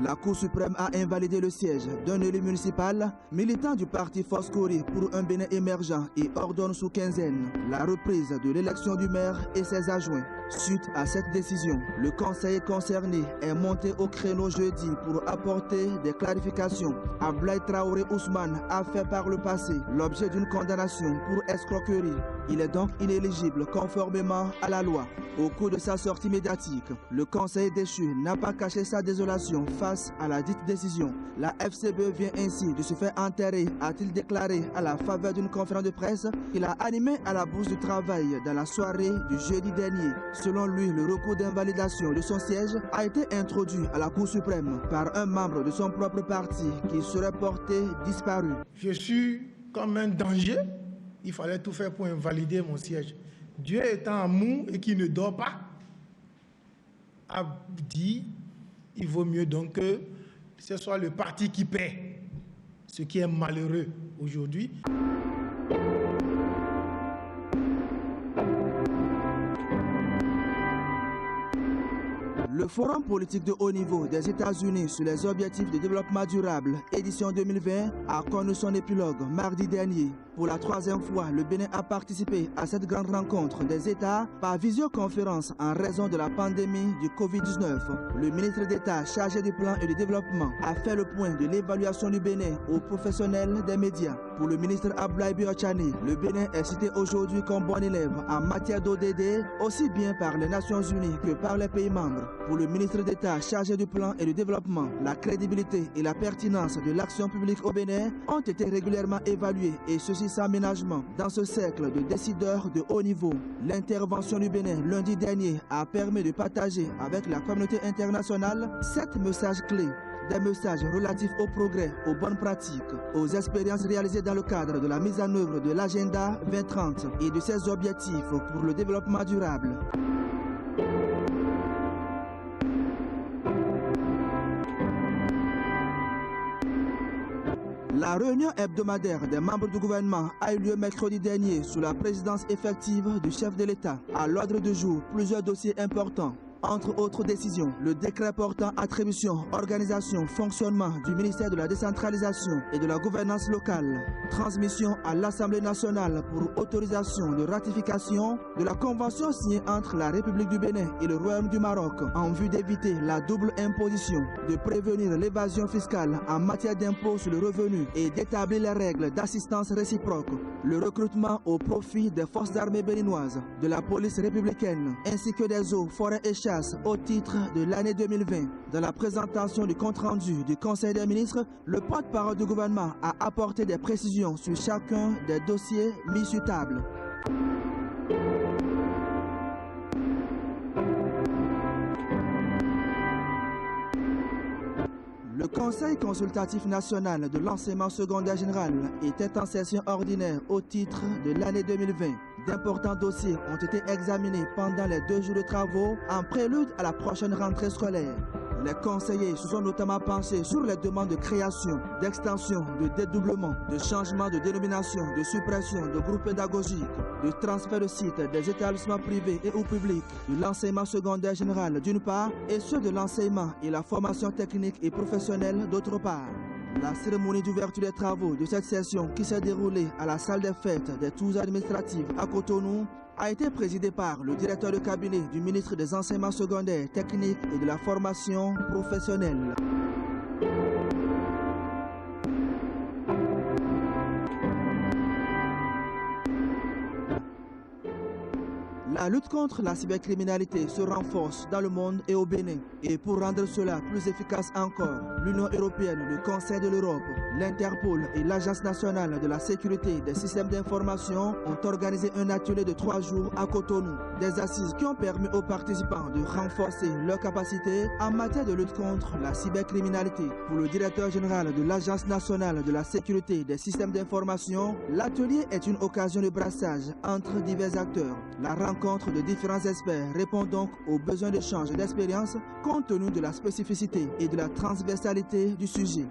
La Cour suprême a invalidé le siège d'un élu municipal, militant du parti Foscori pour un Bénin émergent et ordonne sous quinzaine la reprise de l'élection du maire et ses adjoints. Suite à cette décision, le conseiller concerné est monté au créneau jeudi pour apporter des clarifications. Ablaye Traoré Ousmane a fait par le passé l'objet d'une condamnation pour escroquerie. Il est donc inéligible conformément à la loi. Au cours de sa sortie médiatique, le conseiller déchu n'a pas caché sa désolation face à la dite décision. La FCBE vient ainsi de se faire enterrer, a-t-il déclaré à la faveur d'une conférence de presse qu'il a animée à la Bourse du Travail dans la soirée du jeudi dernier. Selon lui, le recours d'invalidation de son siège a été introduit à la Cour suprême par un membre de son propre parti qui serait porté disparu. Je suis comme un danger. Il fallait tout faire pour invalider mon siège. Dieu étant amour et qui ne dort pas, a dit il vaut mieux donc que ce soit le parti qui paie, ce qui est malheureux aujourd'hui. Le Forum politique de haut niveau des États-Unis sur les objectifs de développement durable, édition 2020, a connu son épilogue mardi dernier. Pour la troisième fois, le Bénin a participé à cette grande rencontre des États par visioconférence en raison de la pandémie du Covid-19. Le ministre d'État chargé du plan et du développement a fait le point de l'évaluation du Bénin aux professionnels des médias. Pour le ministre Ablaye Biochani, le Bénin est cité aujourd'hui comme bon élève en matière d'ODD, aussi bien par les Nations Unies que par les pays membres. Pour le ministre d'État chargé du plan et du développement, la crédibilité et la pertinence de l'action publique au Bénin ont été régulièrement évaluées et ceci sans ménagement. Dans ce cercle de décideurs de haut niveau, l'intervention du Bénin lundi dernier a permis de partager avec la communauté internationale 7 messages clés. Des messages relatifs au progrès, aux bonnes pratiques, aux expériences réalisées dans le cadre de la mise en œuvre de l'agenda 2030 et de ses objectifs pour le développement durable. La réunion hebdomadaire des membres du gouvernement a eu lieu mercredi dernier sous la présidence effective du chef de l'État. À l'ordre du jour, plusieurs dossiers importants. Entre autres décisions, le décret portant attribution, organisation, fonctionnement du ministère de la décentralisation et de la gouvernance locale, transmission à l'Assemblée nationale pour autorisation de ratification de la convention signée entre la République du Bénin et le Royaume du Maroc en vue d'éviter la double imposition, de prévenir l'évasion fiscale en matière d'impôt sur le revenu et d'établir les règles d'assistance réciproque, le recrutement au profit des forces armées béninoises, de la police républicaine ainsi que des eaux, forêts et chasse au titre de l'année 2020. Dans la présentation du compte-rendu du Conseil des ministres, le porte-parole du gouvernement a apporté des précisions sur chacun des dossiers mis sur table. Le Conseil consultatif national de l'enseignement secondaire général était en session ordinaire au titre de l'année 2020. D'importants dossiers ont été examinés pendant les 2 jours de travaux en prélude à la prochaine rentrée scolaire. Les conseillers se sont notamment penchés sur les demandes de création, d'extension, de dédoublement, de changement de dénomination, de suppression de groupes pédagogiques, de transfert de sites des établissements privés et ou publics, de l'enseignement secondaire général d'une part et ceux de l'enseignement et la formation technique et professionnelle d'autre part. La cérémonie d'ouverture des travaux de cette session qui s'est déroulée à la salle des fêtes des tours administratives à Cotonou a été présidée par le directeur de cabinet du ministre des Enseignements secondaires, techniques et de la formation professionnelle. La lutte contre la cybercriminalité se renforce dans le monde et au Bénin. Et pour rendre cela plus efficace encore, l'Union européenne, le Conseil de l'Europe, l'Interpol et l'Agence nationale de la sécurité des systèmes d'information ont organisé un atelier de 3 jours à Cotonou. Des assises qui ont permis aux participants de renforcer leurs capacités en matière de lutte contre la cybercriminalité. Pour le directeur général de l'Agence nationale de la sécurité des systèmes d'information, l'atelier est une occasion de brassage entre divers acteurs. La rencontre de différents experts répond donc aux besoins d'échange d'expériences compte tenu de la spécificité et de la transversalité du sujet.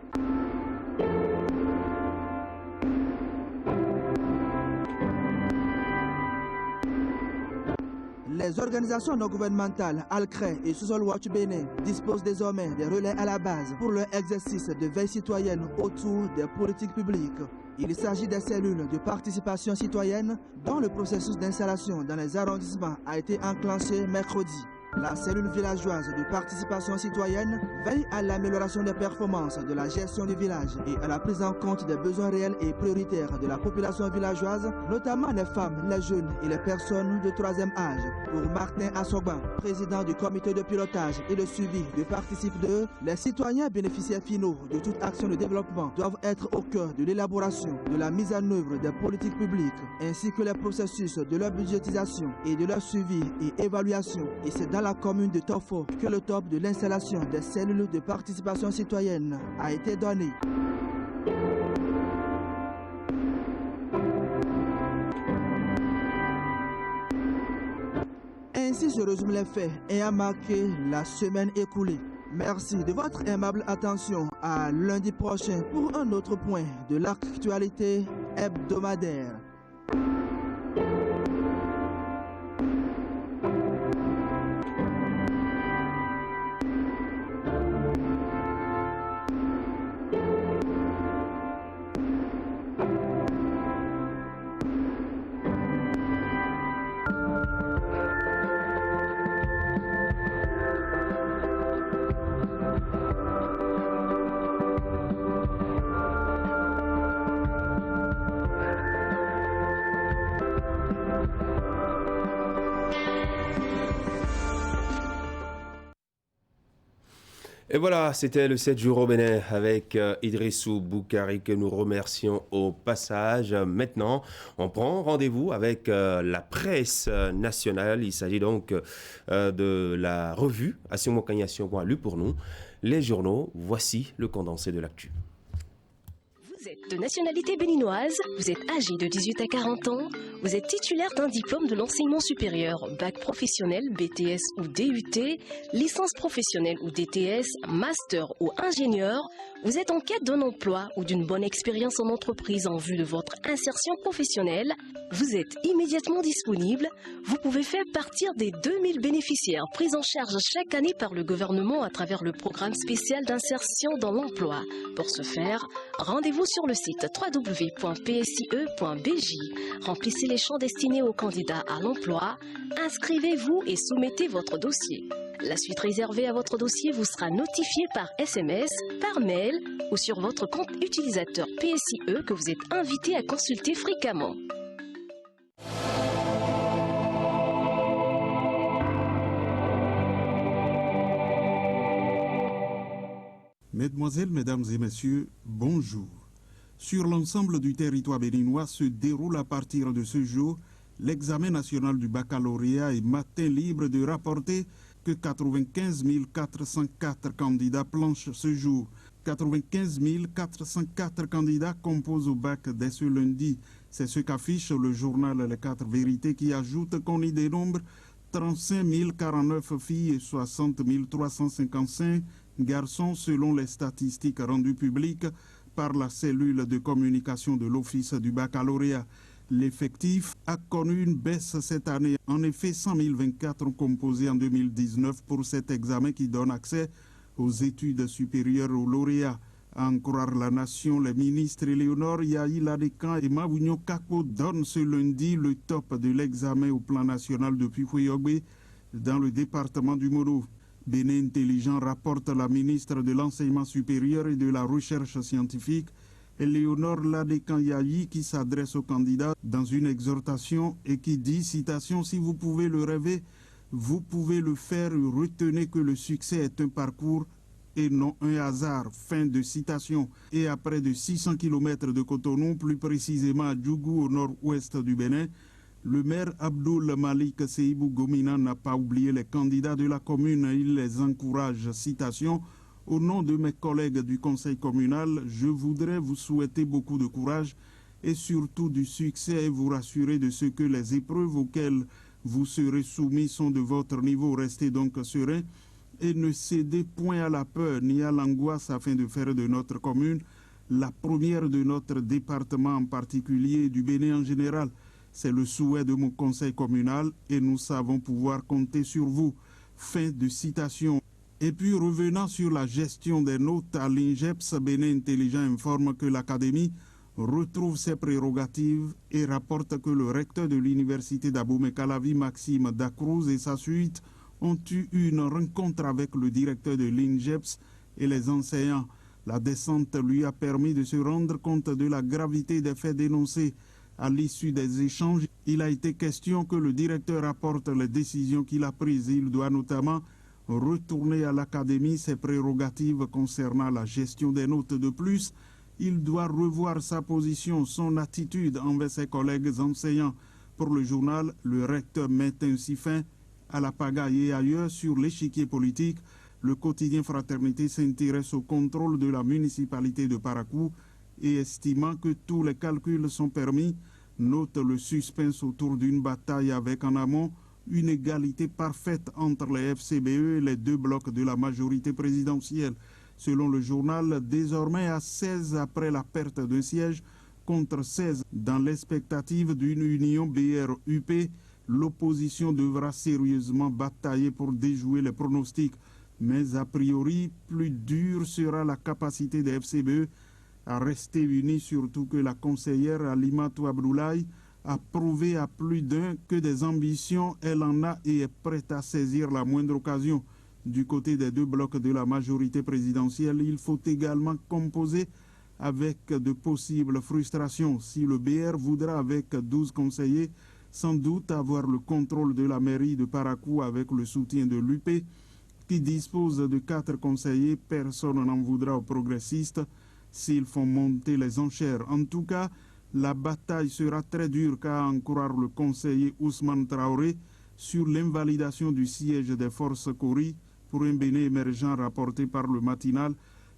Les organisations non gouvernementales Alcré et Social Watch Bénin disposent désormais des relais à la base pour leur exercice de veille citoyenne autour des politiques publiques. Il s'agit des cellules de participation citoyenne dont le processus d'installation dans les arrondissements a été enclenché mercredi. La cellule villageoise de participation citoyenne veille à l'amélioration des performances de la gestion du village et à la prise en compte des besoins réels et prioritaires de la population villageoise, notamment les femmes, les jeunes et les personnes de 3e âge. Pour Martin Assoban, président du comité de pilotage et de suivi de Participe 2, les citoyens bénéficiaires finaux de toute action de développement doivent être au cœur de l'élaboration, de la mise en œuvre des politiques publiques, ainsi que les processus de leur budgétisation et de leur suivi et évaluation. Et c'est dans la commune de Tofo que le top de l'installation des cellules de participation citoyenne a été donné. Ainsi se résument les faits ayant marqué la semaine écoulée. Merci de votre aimable attention. À lundi prochain pour un autre point de l'actualité hebdomadaire. Et voilà, c'était le 7 jours au Bénin avec Idrissou Boukari que nous remercions au passage. Maintenant, on prend rendez-vous avec la presse nationale. Il s'agit donc de la revue Assimo Kanyation a lu pour nous les journaux. Voici le condensé de l'actu. Vous êtes de nationalité béninoise, vous êtes âgé de 18 à 40 ans, vous êtes titulaire d'un diplôme de l'enseignement supérieur, bac professionnel, BTS ou DUT, licence professionnelle ou DTS, master ou ingénieur, vous êtes en quête d'un emploi ou d'une bonne expérience en entreprise en vue de votre insertion professionnelle, vous êtes immédiatement disponible, vous pouvez faire partir des 2000 bénéficiaires pris en charge chaque année par le gouvernement à travers le programme spécial d'insertion dans l'emploi. Pour ce faire, rendez-vous sur le site www.psie.bj. Remplissez les champs destinés aux candidats à l'emploi, inscrivez-vous et soumettez votre dossier. La suite réservée à votre dossier vous sera notifiée par SMS, par mail ou sur votre compte utilisateur PSIE que vous êtes invité à consulter fréquemment. Mesdemoiselles, Mesdames et Messieurs, bonjour. Sur l'ensemble du territoire béninois se déroule à partir de ce jour l'examen national du baccalauréat et matin libre de rapporter que 95 404 candidats planchent ce jour. 95 404 candidats composent au bac dès ce lundi. C'est ce qu'affiche le journal Les 4 Vérités qui ajoute qu'on y dénombre 35 049 filles et 60 355 garçons selon les statistiques rendues publiques par la cellule de communication de l'Office du baccalauréat. L'effectif a connu une baisse cette année. En effet, 100 024 ont composé en 2019 pour cet examen qui donne accès aux études supérieures aux lauréats. À en croire la nation, les ministres Éléonore Yahi Ladekan et Mavunyo Kakpo donnent ce lundi le top de l'examen au plan national depuis Fouillogbe dans le département du Mono. Bénin Intelligent rapporte la ministre de l'Enseignement supérieur et de la Recherche scientifique, Éléonore Ladekan Yahi, qui s'adresse aux candidats dans une exhortation et qui dit, citation, « Si vous pouvez le rêver, vous pouvez le faire, retenez que le succès est un parcours et non un hasard ». Fin de citation. Et à près de 600 km de Cotonou, plus précisément à Djougou, au nord-ouest du Bénin, le maire Abdoul Malik Seibou Gomina n'a pas oublié les candidats de la commune. Il les encourage, citation, « Au nom de mes collègues du conseil communal, je voudrais vous souhaiter beaucoup de courage et surtout du succès et vous rassurer de ce que les épreuves auxquelles vous serez soumis sont de votre niveau. Restez donc serein et ne cédez point à la peur ni à l'angoisse afin de faire de notre commune la première de notre département en particulier et du Bénin en général. C'est le souhait de mon conseil communal et nous savons pouvoir compter sur vous. » Fin de citation. Et puis revenant sur la gestion des notes à l'INGEPS, Bénin Intelligent informe que l'Académie retrouve ses prérogatives et rapporte que le recteur de l'université d'Abomey-Calavi, Maxime Dacruz, et sa suite ont eu une rencontre avec le directeur de l'INGEPS et les enseignants. La descente lui a permis de se rendre compte de la gravité des faits dénoncés. À l'issue des échanges, il a été question que le directeur rapporte les décisions qu'il a prises. Il doit notamment retourner à l'académie ses prérogatives concernant la gestion des notes. De plus, il doit revoir sa position, son attitude envers ses collègues enseignants. Pour le journal, le recteur met ainsi fin à la pagaille et ailleurs sur l'échiquier politique. Le quotidien Fraternité s'intéresse au contrôle de la municipalité de Parakou et estimant que tous les calculs sont permis, note le suspense autour d'une bataille avec en amont une égalité parfaite entre les FCBE et les deux blocs de la majorité présidentielle. Selon le journal, désormais à 16 après la perte d'un siège contre 16 dans l'expectative d'une union BR-UP, l'opposition devra sérieusement batailler pour déjouer les pronostics. Mais a priori, plus dure sera la capacité des FCBE à rester unis, surtout que la conseillère Alimatou Abdoulaye a prouvé à plus d'un que des ambitions, elle en a et est prête à saisir la moindre occasion. Du côté des deux blocs de la majorité présidentielle, il faut également composer avec de possibles frustrations. Si le BR voudra, avec 12 conseillers, sans doute avoir le contrôle de la mairie de Parakou avec le soutien de l'UP, qui dispose de 4 conseillers, personne n'en voudra aux progressistes s'ils font monter les enchères. En tout cas, la bataille sera très dure, car en croire le conseiller Ousmane Traoré sur l'invalidation du siège des forces Kori pour un Bénin émergent rapporté par le matinal,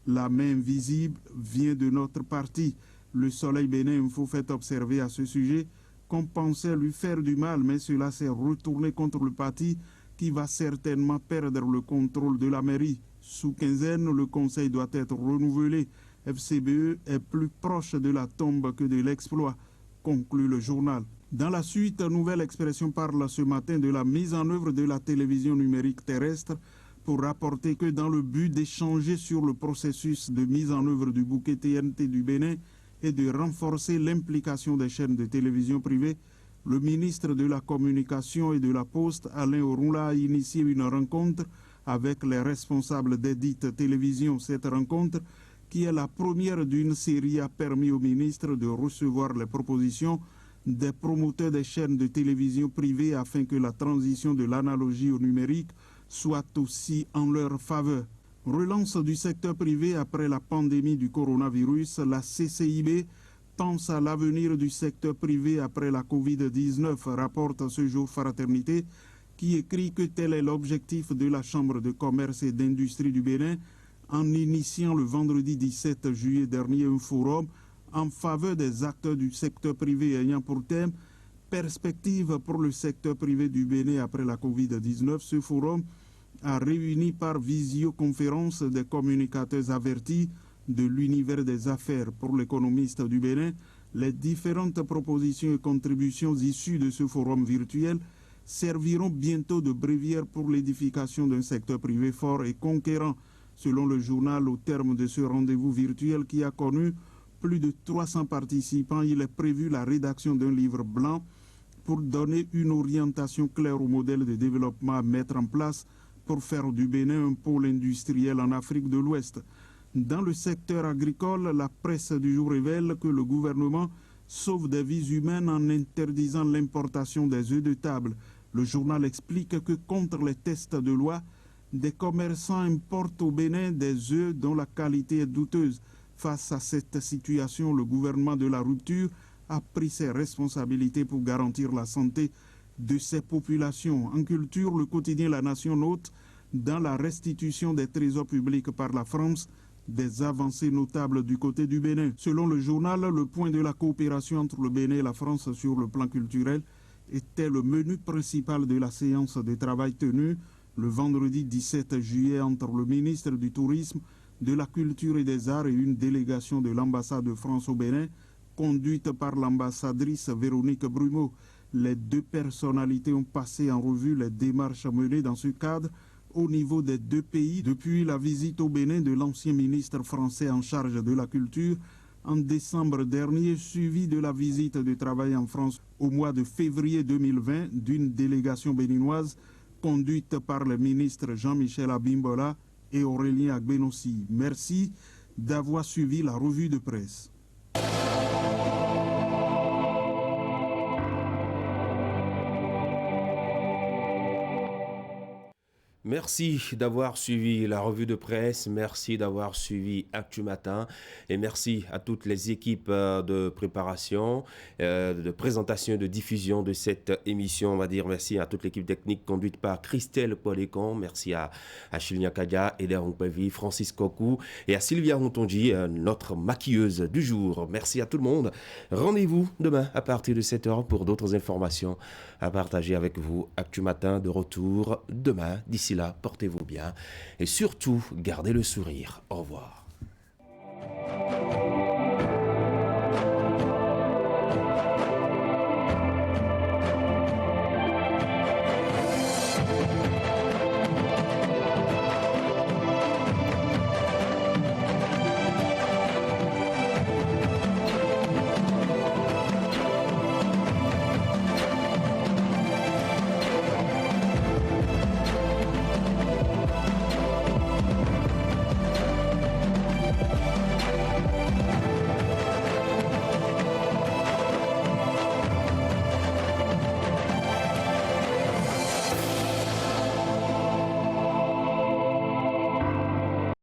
la main visible vient de notre parti. Le Soleil Bénin Info fait observer à ce sujet qu'on pensait lui faire du mal, mais cela s'est retourné contre le parti qui va certainement perdre le contrôle de la mairie. Sous quinzaine, le conseil doit être renouvelé. FCBE est plus proche de la tombe que de l'exploit, conclut le journal. Dans la suite, Nouvelle Expression parle ce matin de la mise en œuvre de la télévision numérique terrestre pour rapporter que dans le but d'échanger sur le processus de mise en œuvre du bouquet TNT du Bénin et de renforcer l'implication des chaînes de télévision privées, le ministre de la Communication et de la Poste, Alain Orunla, a initié une rencontre avec les responsables des dites télévisions. Cette rencontre, qui est la première d'une série, a permis au ministre de recevoir les propositions des promoteurs des chaînes de télévision privées afin que la transition de l'analogie au numérique soit aussi en leur faveur. Relance du secteur privé après la pandémie du coronavirus, la CCIB pense à l'avenir du secteur privé après la Covid-19, rapporte ce jour Fraternité, qui écrit que tel est l'objectif de la Chambre de commerce et d'industrie du Bénin en initiant le vendredi 17 juillet dernier un forum en faveur des acteurs du secteur privé ayant pour thème « Perspective pour le secteur privé du Bénin après la Covid-19 ». Ce forum a réuni par visioconférence des communicateurs avertis de l'univers des affaires. Pour l'économiste du Bénin, les différentes propositions et contributions issues de ce forum virtuel serviront bientôt de bréviaire pour l'édification d'un secteur privé fort et conquérant. Selon le journal, au terme de ce rendez-vous virtuel qui a connu plus de 300 participants, il est prévu la rédaction d'un livre blanc pour donner une orientation claire au modèle de développement à mettre en place pour faire du Bénin un pôle industriel en Afrique de l'Ouest. Dans le secteur agricole, la presse du jour révèle que le gouvernement sauve des vies humaines en interdisant l'importation des œufs de table. Le journal explique que contre les tests de loi, des commerçants importent au Bénin des œufs dont la qualité est douteuse. Face à cette situation, le gouvernement de la rupture a pris ses responsabilités pour garantir la santé de ces populations. En culture, le quotidien La Nation note dans la restitution des trésors publics par la France des avancées notables du côté du Bénin. Selon le journal, le point de la coopération entre le Bénin et la France sur le plan culturel était le menu principal de la séance de travail tenue le vendredi 17 juillet entre le ministre du Tourisme, de la Culture et des Arts et une délégation de l'ambassade de France au Bénin, conduite par l'ambassadrice Véronique Brumeau. Les deux personnalités ont passé en revue les démarches menées dans ce cadre au niveau des deux pays depuis la visite au Bénin de l'ancien ministre français en charge de la culture en décembre dernier, suivi de la visite de travail en France au mois de février 2020 d'une délégation béninoise conduite par le ministre Jean-Michel Abimbola et Aurélien Agbenossi. Merci d'avoir suivi la revue de presse. Merci d'avoir suivi la revue de presse, merci d'avoir suivi Actu Matin et merci à toutes les équipes de préparation, de présentation et de diffusion de cette émission. On va dire merci à toute l'équipe technique conduite par Christelle Polécon, merci à Achille Kadia, Eder Nkpevi, Francis Kokou et à Sylvia Hontonji, notre maquilleuse du jour. Merci à tout le monde. Rendez-vous demain à partir de 7h pour d'autres informations à partager avec vous. Actu Matin de retour demain. D'ici là, portez-vous bien et surtout, gardez le sourire. Au revoir.